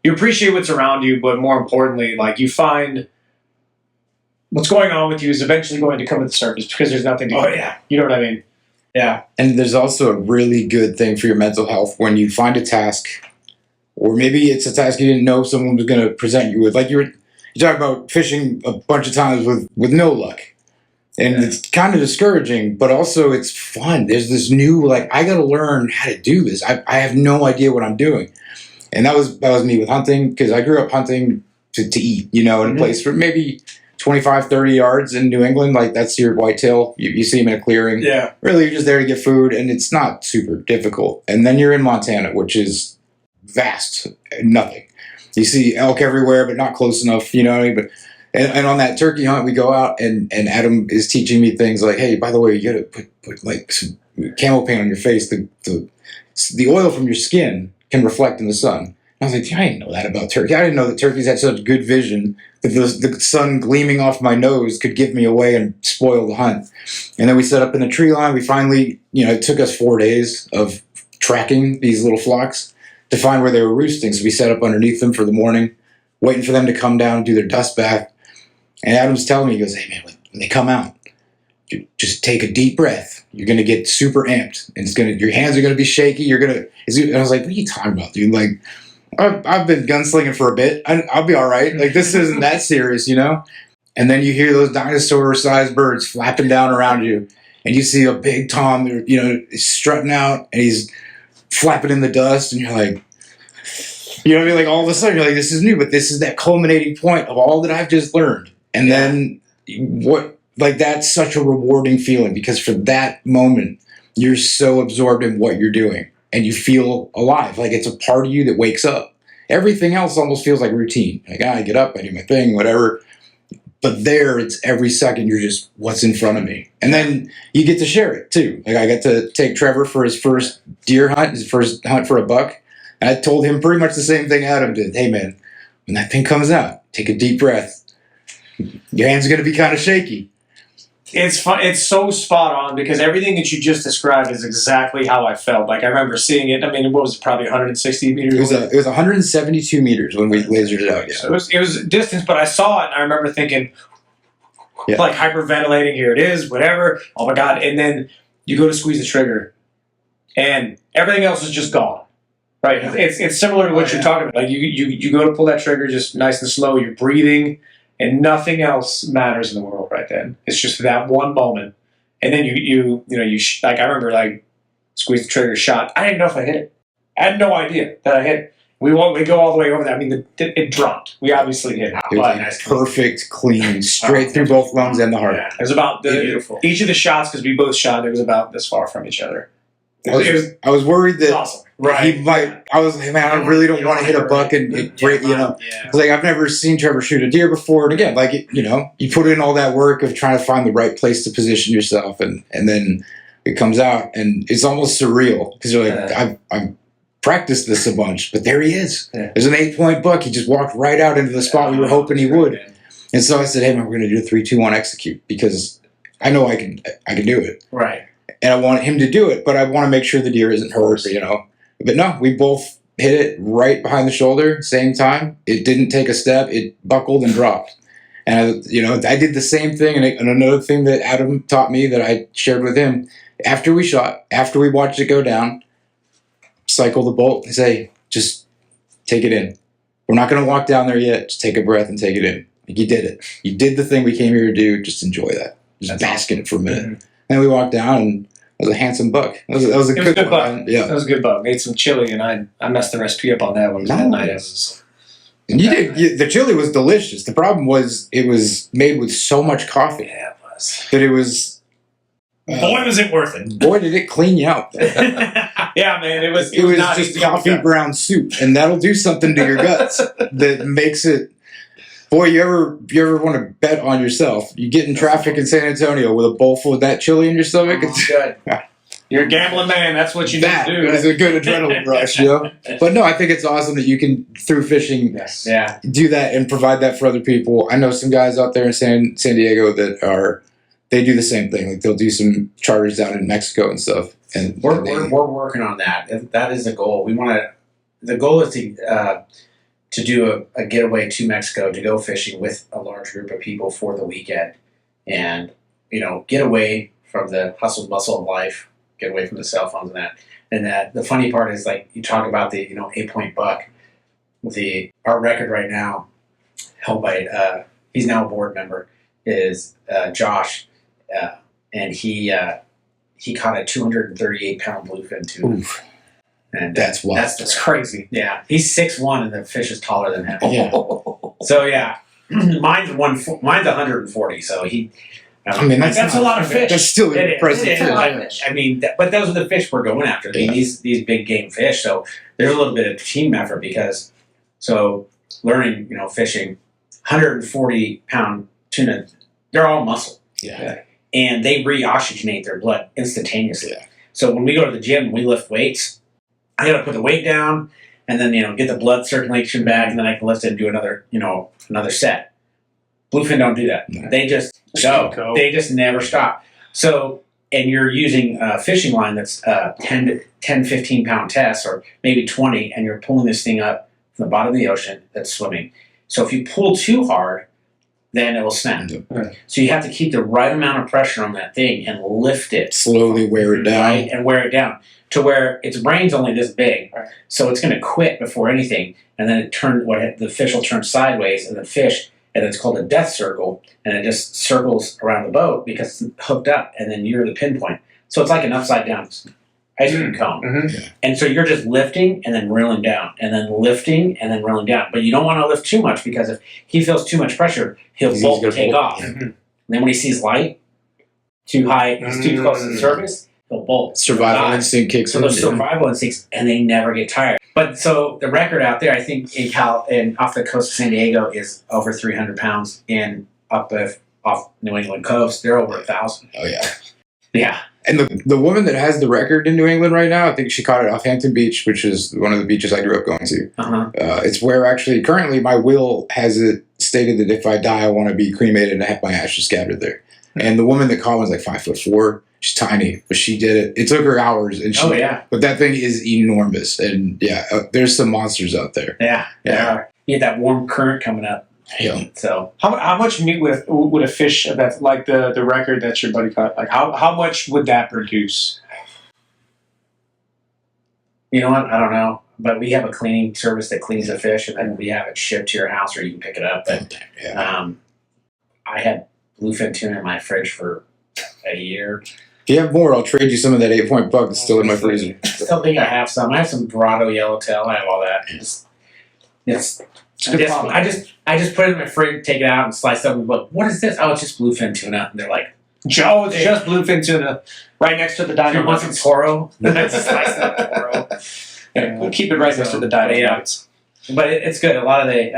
you appreciate what's around you, but more importantly, like you find what's going on with you is eventually going to come to the surface because there's nothing to do. Oh, yeah. You know what I mean? Yeah. And there's also a really good thing for your mental health when you find a task, or maybe it's a task you didn't know someone was going to present you with. Like you talk about fishing a bunch of times with no luck. And it's kind of discouraging, but also it's fun. There's this new, like, I got to learn how to do this. I have no idea what I'm doing. And that was me with hunting, because I grew up hunting to eat, in a place for maybe 25, 30 yards in New England. Like, that's your whitetail. You see them in a clearing. Yeah. Really, you're just there to get food, and it's not super difficult. And then you're in Montana, which is vast, nothing. You see elk everywhere, but not close enough, you know what I mean? But and on that turkey hunt, we go out, and Adam is teaching me things like, hey, by the way, you got to put like some camel paint on your face. The oil from your skin can reflect in the sun. I was like, I didn't know that about turkey. I didn't know that turkeys had such good vision that the sun gleaming off my nose could give me away and spoil the hunt. And then we set up in the tree line. We finally, it took us 4 days of tracking these little flocks to find where they were roosting. So we set up underneath them for the morning, waiting for them to come down and do their dust bath. And Adam's telling me, he goes, hey, man, when they come out, just take a deep breath. You're going to get super amped. And your hands are going to be shaky. And I was like, what are you talking about, dude? Like, I've been gunslinging for a bit. I'll be all right. Like, this isn't that serious, And then you hear those dinosaur-sized birds flapping down around you. And you see a big tom, strutting out. And he's flapping in the dust. And you're like, you know what I mean? Like, all of a sudden, you're like, this is new. But this is that culminating point of all that I've just learned. And then that's such a rewarding feeling, because for that moment, you're so absorbed in what you're doing and you feel alive. Like, it's a part of you that wakes up. Everything else almost feels like routine. Like, I get up, I do my thing, whatever. But there, it's every second you're just, what's in front of me? And then you get to share it too. Like, I got to take Trevor for his first deer hunt, his first hunt for a buck. And I told him pretty much the same thing Adam did. Hey man, when that thing comes out, take a deep breath. Your hands are going to be kind of shaky. It's fun. It's so spot on, because everything that you just described is exactly how I felt. Like, I remember seeing it. I mean, what was it, probably 160 meters? It was 172 meters when we lasered it out. Yeah. So it was distance, but I saw it and I remember thinking, like, hyperventilating. Here it is, whatever. Oh my god! And then you go to squeeze the trigger, and everything else is just gone. Right? It's similar to what you're talking about. Like, you go to pull that trigger, just nice and slow. You're breathing. And nothing else matters in the world right then. It's just that one moment, and then like, I remember, like, squeeze the trigger, shot. I didn't know if I hit it. I had no idea that I hit it. We go all the way over there. I mean, it dropped. We obviously hit it. It was like perfect, clean, straight through both lungs and the heart. Yeah. It was about beautiful. Each of the shots, because we both shot, it was about this far from each other. I was worried that awesome. He might. I was like, man, I really don't want to hit a buck and break. Like, I've never seen Trevor shoot a deer before. And again, like, you put in all that work of trying to find the right place to position yourself, and then it comes out, and it's almost surreal, because you're like, I've practiced this a bunch, but there he is. Yeah. There's an 8-point buck. He just walked right out into the spot we were hoping he would. And so I said, hey man, we're going to do a 3, 2, 1 execute, because I know I can do it. Right. and I want him to do it, but I want to make sure the deer isn't hurt, you know. But no, we both hit it right behind the shoulder, same time. It didn't take a step. It buckled and dropped. And, I did the same thing. And another thing that Adam taught me that I shared with him, after we shot, after we watched it go down, cycle the bolt and say, just take it in. We're not going to walk down there yet. Just take a breath and take it in. Like, you did it. You did the thing we came here to do. Just enjoy that. Just bask in it for a minute. Mm-hmm. And we walked down, and it was a handsome buck. That was a good buck. one. Yeah. That was a good buck. Made some chili, and I messed the recipe up on that one that night. It was, And the chili was delicious. The problem was it was made with so much coffee yeah, it was. that it was. Boy, was it worth it. Boy, did it clean you out. Though. Yeah, man, it was. It was not just easy on the coffee gut. brown soup, and that'll do something to your guts that makes it. Boy, you ever want to bet on yourself? You get in traffic in San Antonio with a bowl full of that chili in your stomach. It's Good. You're a gambling man. That's what you need that to do. is a good adrenaline rush, But no, I think it's awesome that you can, through fishing, Yes. Yeah. do that and provide that for other people. I know some guys out there in San Diego that they do the same thing. Like they'll do some charters down in Mexico and stuff. And We're working on that. That is the goal. The goal is to do a getaway to Mexico to go fishing with a large group of people for the weekend, and get away from the hustle and bustle of life, get away from the cell phones and that. And that the funny part is, like, you talk about the 8-point buck. Our record right now, held by he's now a board member, is Josh, and he caught a 238-pound bluefin tuna. Oof. And That's wild. That's crazy. Yeah, he's 6'1", and the fish is taller than him. Yeah. So yeah, mine's 140. So he. I mean, that's a lot of fish. That's still It impressive. is a lot of fish. I mean, but those are the fish we're going after. I mean, these big game fish. So there's a little bit of team effort because, learning, fishing, 140-pound tuna, they're all muscle. Yeah. And they reoxygenate their blood instantaneously. Yeah. So when we go to the gym, we lift weights. I got to put the weight down, and then get the blood circulation back, and then I can lift it and do another set. Bluefin don't do that. No. They just go. They just never stop. So, and you're using a fishing line that's 10, 15-pound test, or maybe 20, and you're pulling this thing up from the bottom of the ocean that's swimming. So if you pull too hard, then it will snap. Right. So you have to keep the right amount of pressure on that thing and lift it. Slowly wear it down. Right, and wear it down to where its brain's only this big. Right. So it's going to quit before anything, and then the fish will turn sideways, and the fish, and it's called a death circle, and it just circles around the boat because it's hooked up, and then you're the pinpoint. So it's like an upside down ice cream cone. Mm-hmm. And so you're just lifting and then reeling down, and then lifting and then reeling down. But you don't want to lift too much, because if he feels too much pressure, he'll He's bolt gonna and take bolt. off. Yeah. And then when he sees light, too high, he's too close to the surface, he'll bolt. Survival He'll die. instinct kicks So in. those survival instincts, and they never get tired. But so the record out there, I think in off the coast of San Diego, is over 300 pounds. Off New England coast, they're over 1,000. Oh yeah. Yeah. And the woman that has the record in New England right now, I think she caught it off Hampton Beach, which is one of the beaches I grew up going to. Uh-huh. It's where actually currently my will has it stated that if I die, I want to be cremated and have my ashes scattered there. And the woman that caught was like 5'4". She's tiny, but she did it. It took her hours, and Oh yeah. But that thing is enormous, and there's some monsters out there. Yeah. Yeah. You get that warm current coming up. Yeah. So How much meat would a fish that's like the record that your buddy caught? Like how much would that produce? you know what? I don't know. But we have a cleaning service that cleans the fish, and then we have it shipped to your house, or you can pick it up. But I had bluefin tuna in my fridge for a year. If you have more, I'll trade you some of that 8-point buck that's still in my freezer. I still think I have some. I have some Dorado yellowtail. I have all that. I just put it in my fridge, take it out, and slice it up. And go, what is this? Oh, it's just bluefin tuna. And they're like, Oh, it's just bluefin tuna, right next to the you dino want some nuggets. toro? That's a slice of toro. Yeah, we'll keep it right next to the dino Yeah. nuggets. But it's good. A lot of the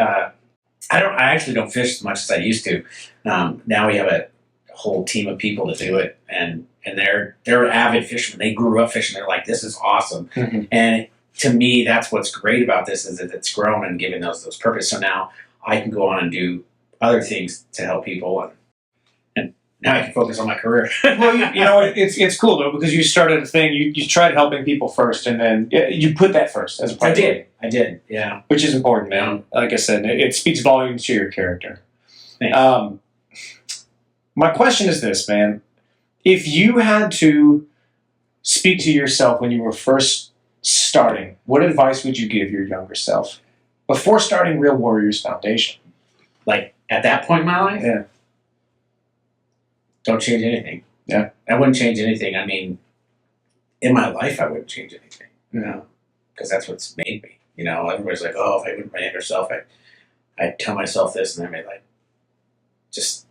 I actually don't fish as much as I used to. Now we have a whole team of people to do it, and they're avid fishermen. They grew up fishing. They're like, this is awesome. Mm-hmm. And to me, that's what's great about this, is that it's grown and given those purpose. So now I can go on and do other things to help people, and Now I can focus on my career. Well, you know, it's cool though because you started a thing. You tried helping people first, and then you put that first as a priority. I did, yeah. Which is important, man. Like I said, it speaks volumes to your character. Thanks. My question is this, man: if you had to speak to yourself when you were first starting, what advice would you give your younger self before starting Real Warriors Foundation? Like at that point in my life, Yeah. Don't change anything. Yeah. I wouldn't change anything. I mean, in my life, I wouldn't change anything. You know, because that's what's made me. You know, everybody's like, oh, if I went my younger self, I'd tell myself this, and I'd be like, just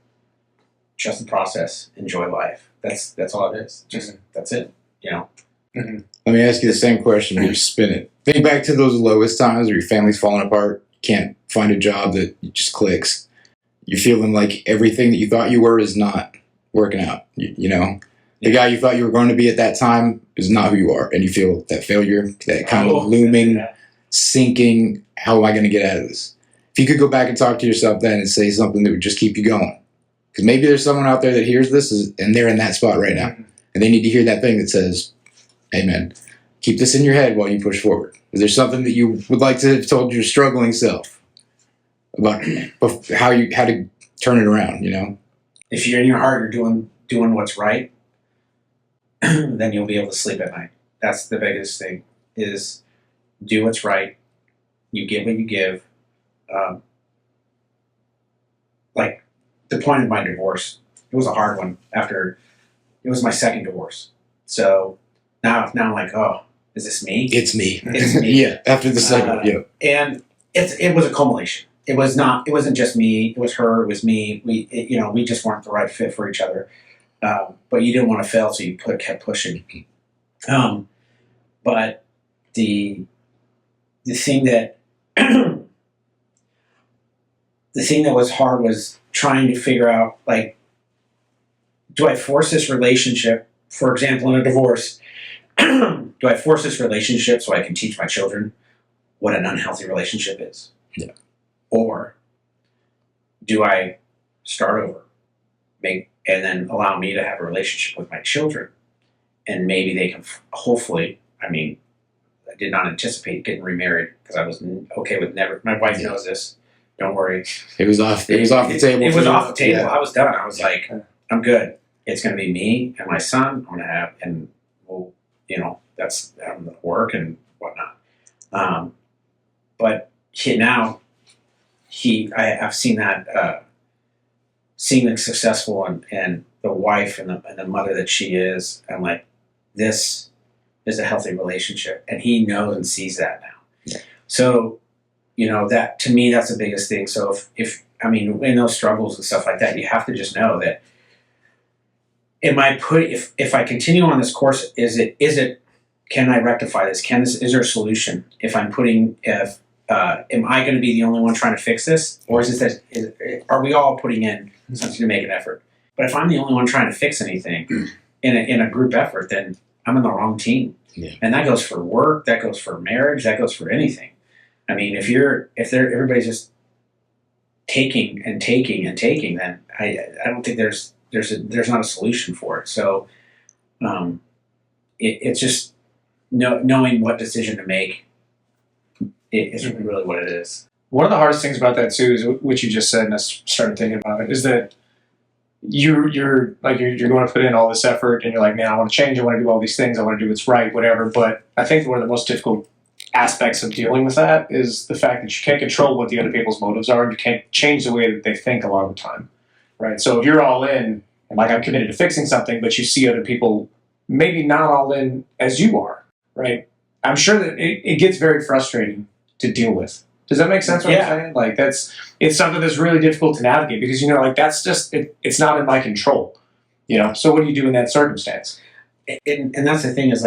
trust the process, enjoy life. That's all it is. Just that's it. You know. Let me ask you the same question, but you spin it. Think back to those lowest times where your family's falling apart, can't find a job that just clicks. You're feeling like everything that you thought you were is not working out. You know, the guy you thought you were going to be at that time is not who you are, and you feel that failure, that kind of looming, sinking. How am I going to get out of this? If you could go back and talk to yourself then and say something that would just keep you going, because maybe there's someone out there that hears this and they're in that spot right now, and they need to hear that thing that says, "Hey, man, keep this in your head while you push forward." Is there something that you would like to have told your struggling self about how to turn it around? You know. If you're in your heart, you're doing what's right, then you'll be able to sleep at night. That's the biggest thing: is do what's right. You give what you give. Like the point of my divorce, it was a hard one. After it was my second divorce, so now I'm like, oh, is this me? It's me. It's me. Yeah. After the second, yeah. And it was a culmination. It wasn't just me. It was her. It was me. We just weren't the right fit for each other. But you didn't want to fail, so you kept pushing. But the thing that the thing that was hard was trying to figure out, like, do I force this relationship? For example, in a divorce, do I force this relationship so I can teach my children what an unhealthy relationship is? Yeah. Or do I start over, and then allow me to have a relationship with my children, and maybe they can hopefully. I mean, I did not anticipate getting remarried because I was okay with never. My wife knows this. Don't worry. It was off the table. It was off the table. Yeah. I was done. I was like, I'm good. It's going to be me and my son. I'm going to have, and we'll, that's work and whatnot. But I've seen that, seeing the successful and the wife and the mother that she is, and like, this is a healthy relationship, and he knows and sees that now. Yeah. So, that to me, that's the biggest thing. So if in those struggles and stuff like that, you have to just know that, if I continue on this course, can I rectify this? Is there a solution? Am I going to be the only one trying to fix this? Or are we all putting in something to make an effort? But if I'm the only one trying to fix anything in a group effort, then I'm in the wrong team. Yeah. And that goes for work, that goes for marriage, that goes for anything. I mean, if everybody's just taking and taking and taking, then I don't think there's not a solution for it. So it's just knowing what decision to make is really what it is. One of the hardest things about that too is what you just said, and I started thinking about it, is that you're going to put in all this effort, and you're like, man, I want to change, I want to do all these things, I want to do what's right, whatever. But I think one of the most difficult aspects of dealing with that is the fact that you can't control what the other people's motives are, and you can't change the way that they think a lot of the time, right? So if you're all in, and like I'm committed to fixing something, but you see other people maybe not all in as you are, right? I'm sure that it gets very frustrating to deal with. Does that make sense what I'm saying? Like it's something that's really difficult to navigate because, that's just, it's not in my control, So what do you do in that circumstance? And that's the thing is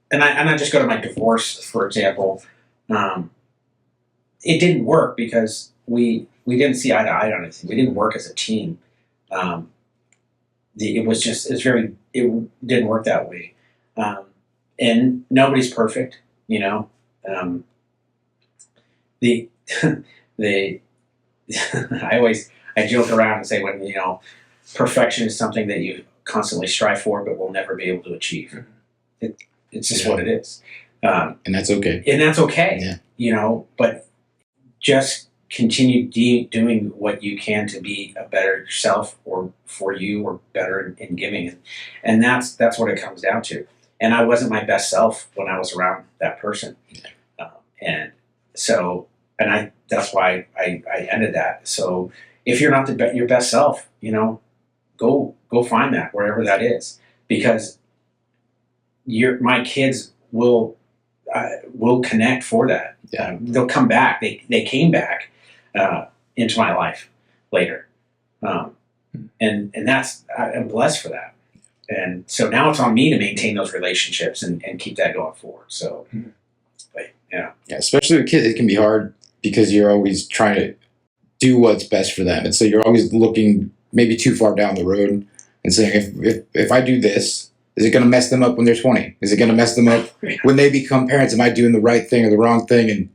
and I just go to my divorce, for example. It didn't work because we didn't see eye to eye on anything. We didn't work as a team. It didn't work that way. And nobody's perfect, the I I joke around and say when, perfection is something that you constantly strive for but will never be able to achieve. It's just what it is. And that's okay. And that's okay. Yeah. But just continue doing what you can to be a better yourself or for you or better in giving. And that's what it comes down to. And I wasn't my best self when I was around that person. And so, that's why I ended that. So if you're not your best self, go find that wherever that is, because my kids will connect for that. They'll come back. They came back into my life later, and that's I'm blessed for that. And so now it's on me to maintain those relationships and keep that going forward. So, but yeah, especially with kids, it can be hard because you're always trying to do what's best for them, and so you're always looking maybe too far down the road and saying, if I do this, is it going to mess them up when they're 20? Is it going to mess them up when they become parents? Am I doing the right thing or the wrong thing? And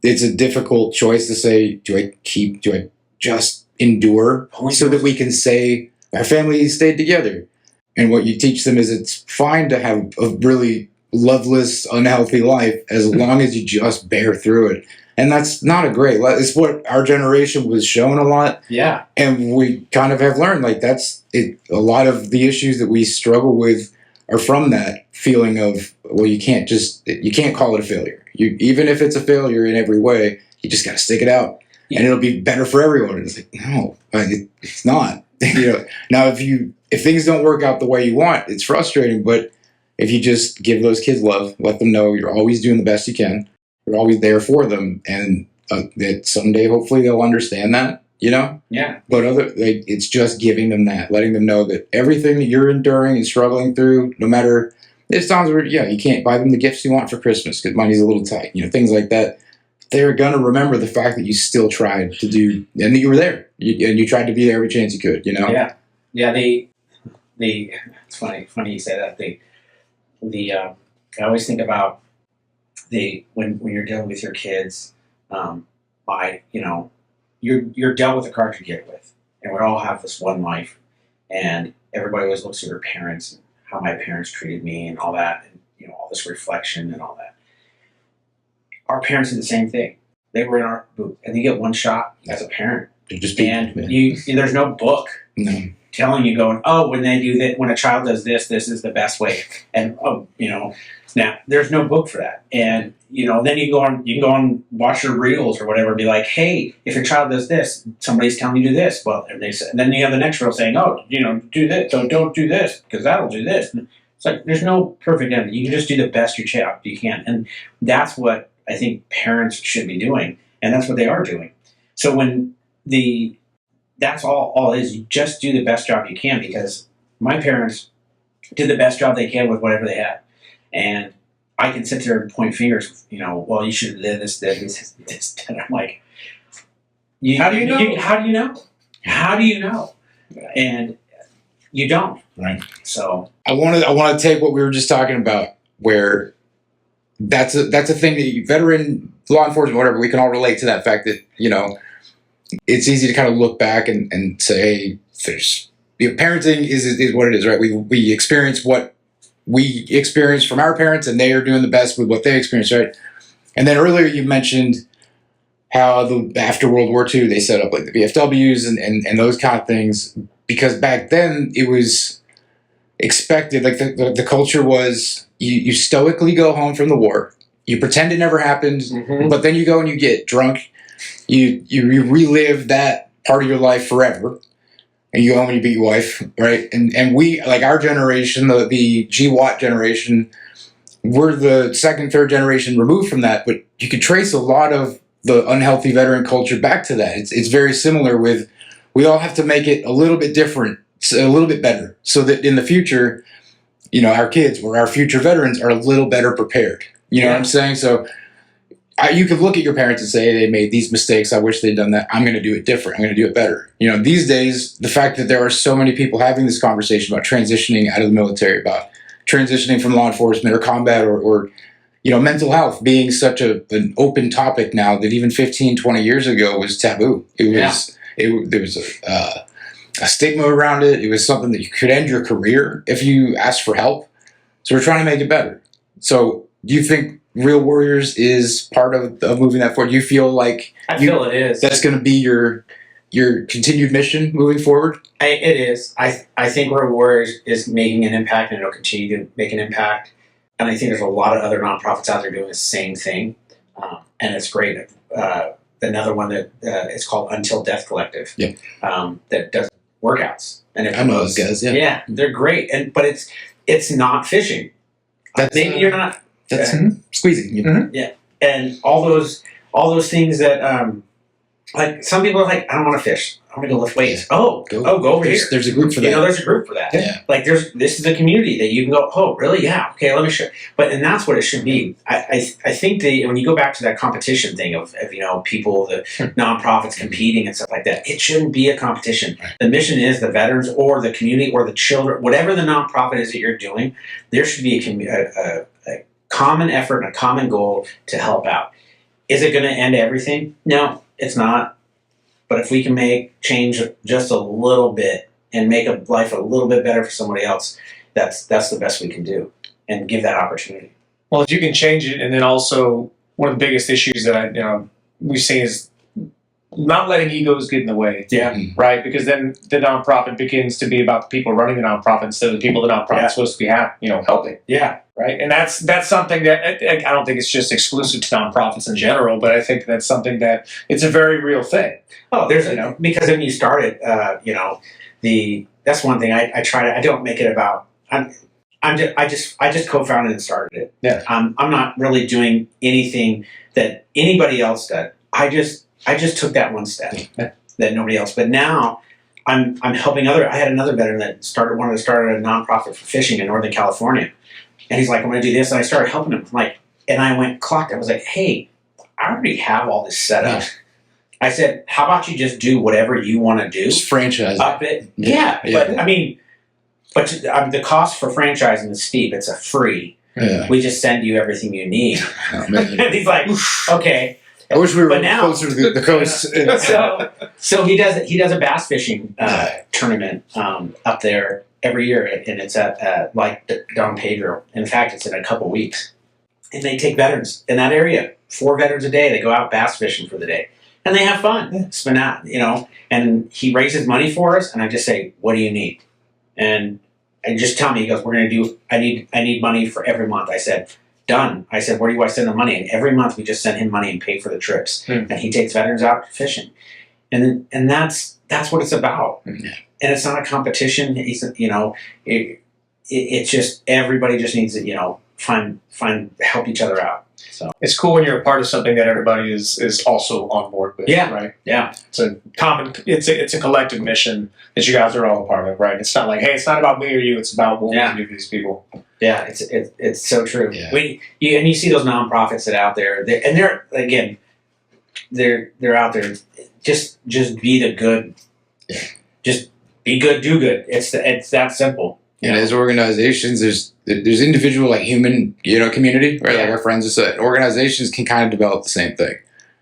it's a difficult choice to say, do I just endure so that we can say our family stayed together? And what you teach them is it's fine to have a really loveless, unhealthy life as long as you just bear through it. And that's not a great life. It's what our generation was shown a lot. Yeah. And we kind of have learned, like, that's it. A lot of the issues that we struggle with are from that feeling of, well, you can't call it a failure. Even if it's a failure in every way, you just got to stick it out. Yeah. And it'll be better for everyone. And it's like, no, it's not. Now if things don't work out the way you want, it's frustrating. But if you just give those kids love, let them know you're always doing the best you can. You're always there for them, and that someday, hopefully, they'll understand that, Yeah. But it's just giving them that, letting them know that everything that you're enduring and struggling through, no matter, it sounds weird, you can't buy them the gifts you want for Christmas because money's a little tight, things like that. They're going to remember the fact that you still tried to do, and that you were there, and you tried to be there every chance you could, Yeah. Yeah, it's funny you say that. I always think about when you're dealing with your kids, you're dealt with the cards you get with, and we all have this one life, and everybody always looks at their parents and how my parents treated me and all that, and all this reflection and all that. Our parents did the same thing. They were in our boot, and you get one shot as a parent. Just and there's no book telling you when they do that, when a child does this is the best way. And now there's no book for that. And then you can go on watch your reels or whatever and be like, hey, if your child does this, somebody's telling you to do this. Well, and then you have the next reel saying, do this, don't do this because that'll do this. And it's like there's no perfect end. You can just do the best you can, and that's what I think parents should be doing, and that's what they are doing. So that's all it is. You just do the best job you can, because my parents did the best job they can with whatever they had. And I can sit there and point fingers, well, you should have done this. And I'm like, how do you know? How do you know? And you don't. Right. So I want to take what we were just talking about, where that's a thing that veteran law enforcement, whatever, we can all relate to that fact that, it's easy to kind of look back and say, there's parenting is what it is, right? We experience what we experienced from our parents, and they are doing the best with what they experienced, right? And then earlier you mentioned how after World War II they set up like the VFWs and those kind of things, because back then it was expected. Like the culture was you stoically go home from the war, you pretend it never happened, but then you go and you get drunk. You relive that part of your life forever, and you go home and you beat your wife, right? And we, like our generation, the GWAT generation, we're the second, third generation removed from that, but you could trace a lot of the unhealthy veteran culture back to that. It's very similar with, we all have to make it a little bit different, a little bit better, so that in the future, our kids or our future veterans are a little better prepared. You know what I'm saying? So you could look at your parents and say, they made these mistakes, I wish they'd done that. I'm going to do it different. I'm going to do it better. These days, the fact that there are so many people having this conversation about transitioning out of the military, about transitioning from law enforcement or combat or mental health being such an open topic now that even 15, 20 years ago was taboo. It was, There was a stigma around it. It was something that you could end your career if you asked for help. So we're trying to make it better. So do you think Real Warriors is part of moving that forward? Do you feel like I feel it is. that's going to be your continued mission moving forward? It is. I think Real Warriors is making an impact, and it'll continue to make an impact. And I think there's a lot of other nonprofits out there doing the same thing, and it's great. Another one that is called Until Death Collective. Yeah. That does workouts. And I know those guys. Yeah, they're great. But it's not fishing. Maybe you're not. That's squeezing. You know? Mm-hmm. Yeah, and all those things that like some people are like, I don't want to fish. I want to go lift weights. Oh, go over here. There's a group for that. You know, there's a group for that. Yeah. Like this is a community that you can go, oh, really? Yeah. Okay, let me show. And that's what it should be. I think when you go back to that competition thing of people, the nonprofits competing and stuff like that, it shouldn't be a competition. Right. The mission is the veterans or the community or the children, whatever the nonprofit is that you're doing, there should be a common effort and a common goal to help out. Is it going to end everything? No, it's not. But if we can make change just a little bit and make life a little bit better for somebody else, that's the best we can do, and give that opportunity. Well, if you can change it, and then also one of the biggest issues that we've seen is not letting egos get in the way. Yeah. Right? Because then the nonprofit begins to be about the people running the nonprofit instead of the people the nonprofit is supposed to be helping. Yeah. Right? And that's something that I don't think it's just exclusive to nonprofits in general, but I think that's something that it's a very real thing. Oh, there's because when you started, that's one thing I try to. I don't make it about. I just co-founded and started it. Yeah. I'm not really doing anything that anybody else did. I just took that one step that nobody else. But now I'm helping other. I had another veteran that wanted to start a nonprofit for fishing in Northern California, and he's like, I'm going to do this, and I started helping him. And I went clocked. I was like, hey, I already have all this set up. I said, how about you just do whatever you want to do? Just franchise it. Yeah. But I mean, the cost for franchising is steep. It's a free. Yeah. We just send you everything you need. Oh, man. And he's like, okay. I wish we were But now- closer to the coast. So he does a bass fishing tournament up there every year, and it's at like Don Pedro. In fact, it's in a couple weeks, and they take veterans in that area. 4 veterans a day. They go out bass fishing for the day, and they have fun. Spend out, And he raises money for us, and I just say, what do you need? And just tell me. He goes, we're going to do. I need money for every month. I said, done. I said, where do I send the money? And every month we just send him money and pay for the trips. And he takes veterans out fishing. And that's what it's about. Yeah. And it's not a competition. It's just everybody just needs to, help each other out. So It's cool when you're a part of something that everybody is also on board with. Yeah. Right. yeah, It's a collective mission that you guys are all a part of. Right. It's not like, hey, it's not about me or you. It's about what we can do for these people. yeah. It's so true. Yeah. You see those nonprofits that are out there, they're out there. Just be the good. Yeah. Just be good, do good. It's that simple. And as organizations, there's individual human community, right? Like our friends have said, organizations can kind of develop the same thing.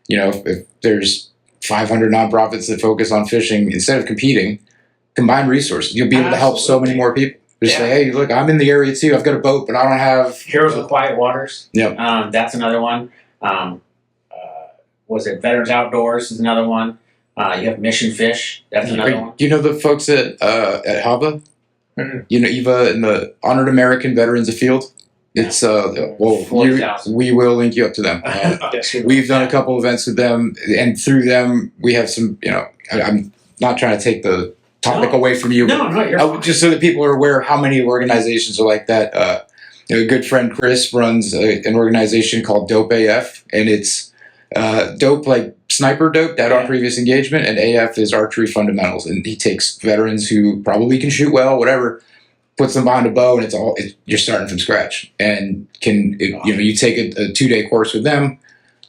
If there's 500 nonprofits that focus on fishing, instead of competing, combine resources. You'll be able to help so many more people. Just say, hey, look, I'm in the area too. I've got a boat, but I don't have Heroes of Quiet Waters. Yep. That's another one. Was it Veterans Outdoors is another one. You have Mission Fish. That's another one. Do you know the folks at HAVA? Mm-hmm. Eva and the Honored American Veterans Afield? It's 40,000. we will link you up to them. We've done a couple events with them, and through them we have some. I'm not trying to take the topic away from you. No, you're fine. Just so that people are aware of how many organizations are like that. A good friend Chris runs an organization called Dope AF, and it's dope like sniper dope, dead on previous engagement, and AF is archery fundamentals. And he takes veterans who probably can shoot well, whatever, puts them behind a bow, and you're starting from scratch. And you take a 2-day course with them.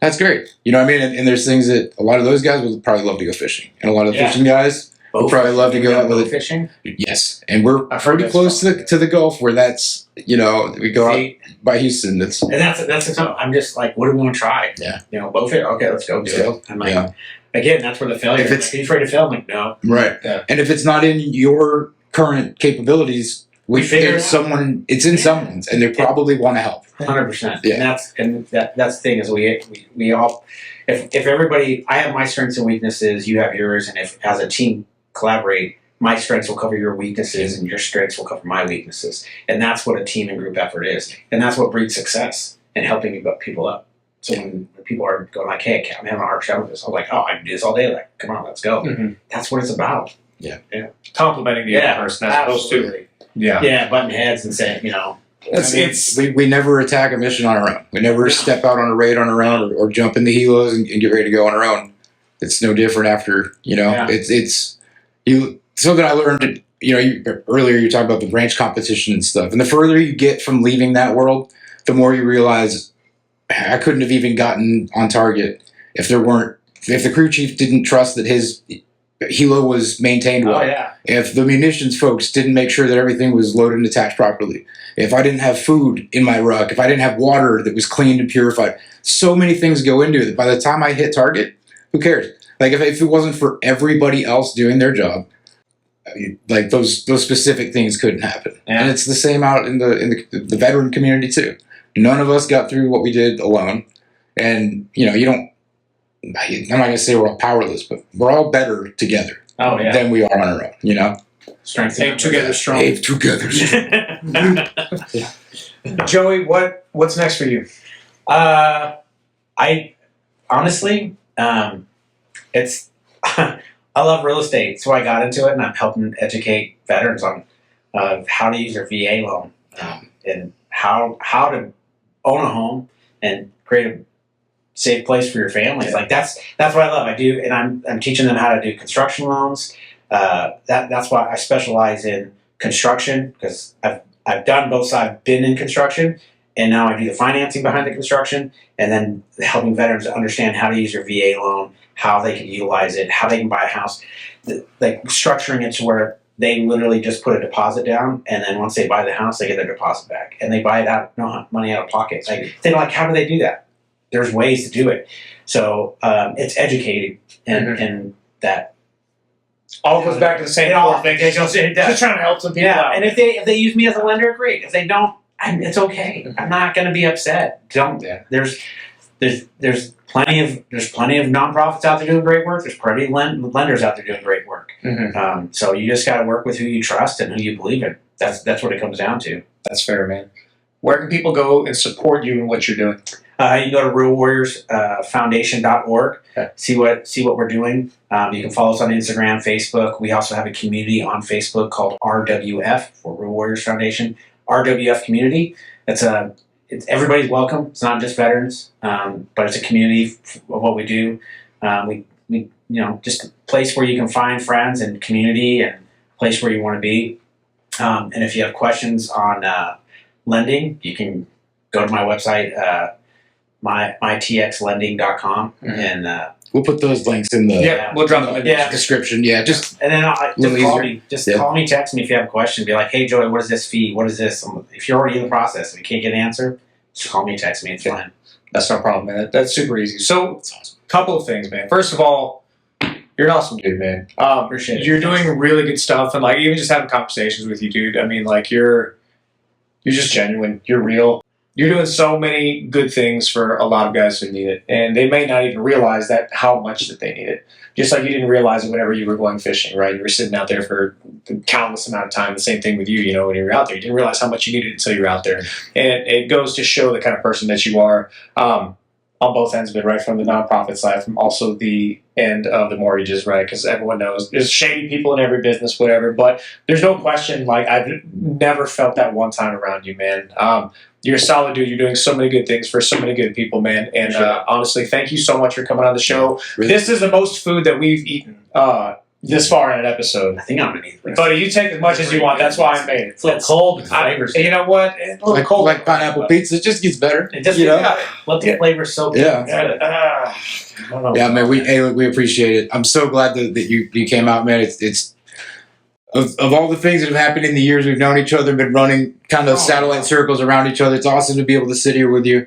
That's great. You know what I mean? And there's things that a lot of those guys would probably love to go fishing, and a lot of the fishing guys would probably love to go out with it. Fishing. Yes, and we're I've heard pretty that's close fun. to the Gulf, where that's we go out by Houston. That's And that's the time I'm just like, what do we want to try? Yeah. Bowfish. Okay, let's go do it. I'm like, again, that's where the failure. If If it's- it's afraid to fail, I'm like, no. Right. Yeah. And if it's not in your current capabilities, We figure there's it out. someone. It's in someone's, and they probably want to help. 100%. Yeah. And that's the thing is we all if everybody, I have my strengths and weaknesses, you have yours, and if as a team collaborate, my strengths will cover your weaknesses and your strengths will cover my weaknesses, and that's what a team and group effort is, and that's what breeds success and helping people up. So when people are going like, hey, I'm having a hard time with this, I'm like, oh, I can do this all day. Like, come on, let's go. Mhm. That's what it's about. Complimenting the other person as opposed to absolutely. yeah. Yeah, butting heads and saying, It's We never attack a mission on our own. We never step out on a raid on our own or jump in the helos and get ready to go on our own. It's no different after, Yeah. it's you. Something I learned, earlier you talked about the branch competition and stuff. And the further you get from leaving that world, the more you realize I couldn't have even gotten on target if the crew chief didn't trust that his helo was maintained well. oh yeah, If the munitions folks didn't make sure that everything was loaded and attached properly, if I didn't have food in my ruck, if I didn't have water that was cleaned and purified, so many things go into it. By the time I hit target, who cares? Like if it wasn't for everybody else doing their job, like those specific things couldn't happen. Yeah. And it's the same out in the veteran community too. None of us got through what we did alone, and you don't. I'm not gonna say we're all powerless, but we're all better together oh yeah. than we are on our own. Strength Hey, together strong. Hey, together. Joey, what's next for you? I honestly, it's I love real estate, so I got into it, and I'm helping educate veterans on how to use their VA loan and how to own a home and create a safe place for your family. Like that's what I love. I do, and I'm teaching them how to do construction loans. That's why I specialize in construction, because I've done both sides, been in construction, and now I do the financing behind the construction, and then helping veterans understand how to use their VA loan, how they can utilize it, how they can buy a house, like structuring it to where they literally just put a deposit down, and then once they buy the house, they get their deposit back, and they buy it out, no money out of pocket. Like they're like, how do they do that? There's ways to do it. So it's educating, and that All goes back to the same it all core thing. it does. Just trying to help some people out. And if they use me as a lender, great. If they don't, it's okay. I'm not going to be upset. Don't. Yeah. There's plenty of nonprofits out there doing great work. There's plenty of lenders out there doing great work. Mhm. So you just got to work with who you trust and who you believe in. That's what it comes down to. That's fair, man. Where can people go and support you and what you're doing? You can go to realwarriorsfoundation.org. Okay. See what we're doing. You can follow us on Instagram, Facebook. We also have a community on Facebook called RWF, for Real Warriors Foundation. RWF community. It's everybody's welcome. It's not just veterans, but it's a community of what we do. We just a place where you can find friends and community, and a place where you want to be. And if you have questions on lending, you can go to my website, mytxlending.com, and We'll put those links in the Yeah, we'll drop them in the Yeah. description. Yeah, just and then little just call easier. me. Just Yeah. call me, text me if you have a question. Be like, hey, Joey, what is this fee? What is this? If you're already in the process and you can't get an answer, just call me, text me. It's fine. That's no problem, man. That's super easy. So, it's awesome. couple of things, man. First of all, you're an awesome dude, man. Appreciate it. You're doing really good stuff, and like even just having conversations with you, dude. I mean, like you're just genuine. You're real. You're doing so many good things for a lot of guys who need it, and they may not even realize that how much that they need it. Just like you didn't realize it whenever you were going fishing, right? You were sitting out there for a countless amount of time. The same thing with you, when you were out there. You didn't realize how much you needed until you were out there. And it goes to show the kind of person that you are on both ends of it, right? From the nonprofit side, from also the end of the mortgages, right? Because everyone knows there's shady people in every business, whatever. But there's no question, like I've never felt that one time around you, man. You're a solid dude. You're doing so many good things for so many good people, man. And honestly, thank you so much for coming on the show. Really. This is the most food that we've eaten this far in an episode. I think I'm gonna need the rest. Buddy, you take as much as you want. That's why I made it. It's a little cold. The flavors. You know what? It's a little cold. like pineapple pizza. It just gets better. It just let the flavors soak. Yeah. I don't know. Yeah, man. We appreciate it. I'm so glad that you came out, man. It's of all the things that have happened in the years we've known each other, been running kind of satellite circles around each other. It's awesome to be able to sit here with you.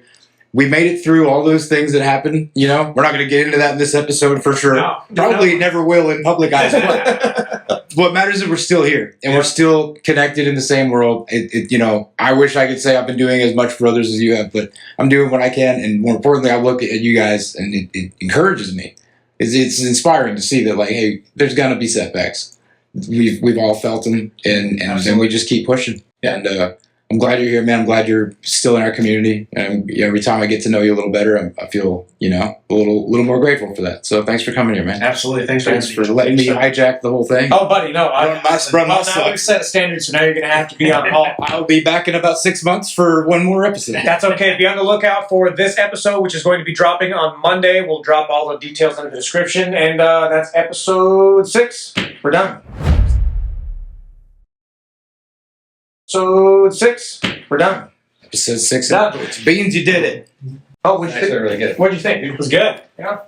we made it through all those things that happened. You know, we're not going to get into that in this episode for sure. No, Probably never will in public eyes. But what matters is we're still here and we're still connected in the same world. You know, I wish I could say I've been doing as much for others as you have, but I'm doing what I can. And more importantly, I look at you guys and it encourages me. It's inspiring to see that, like, hey, there's gonna be setbacks. We've all felt them, and we just keep pushing. And I'm glad you're here, man. I'm glad you're still in our community. And every time I get to know you a little better, I feel, you know, a little more grateful for that. So thanks for coming here, man. Absolutely. Thanks For letting me hijack the whole thing. Oh, buddy, no. Run my Now suck. we've set a standard, so now you're going to have to be on call. I'll be back in about 6 months for one more episode. That's okay. Be on the lookout for this episode, which is going to be dropping on Monday. We'll drop all the details in the description. And that's episode 6. We're done. Episode 6. We're done. Episode 6. Done. Beans, you did it. Oh, what'd you think? Actually, really good. What'd you think? It was good. Yeah.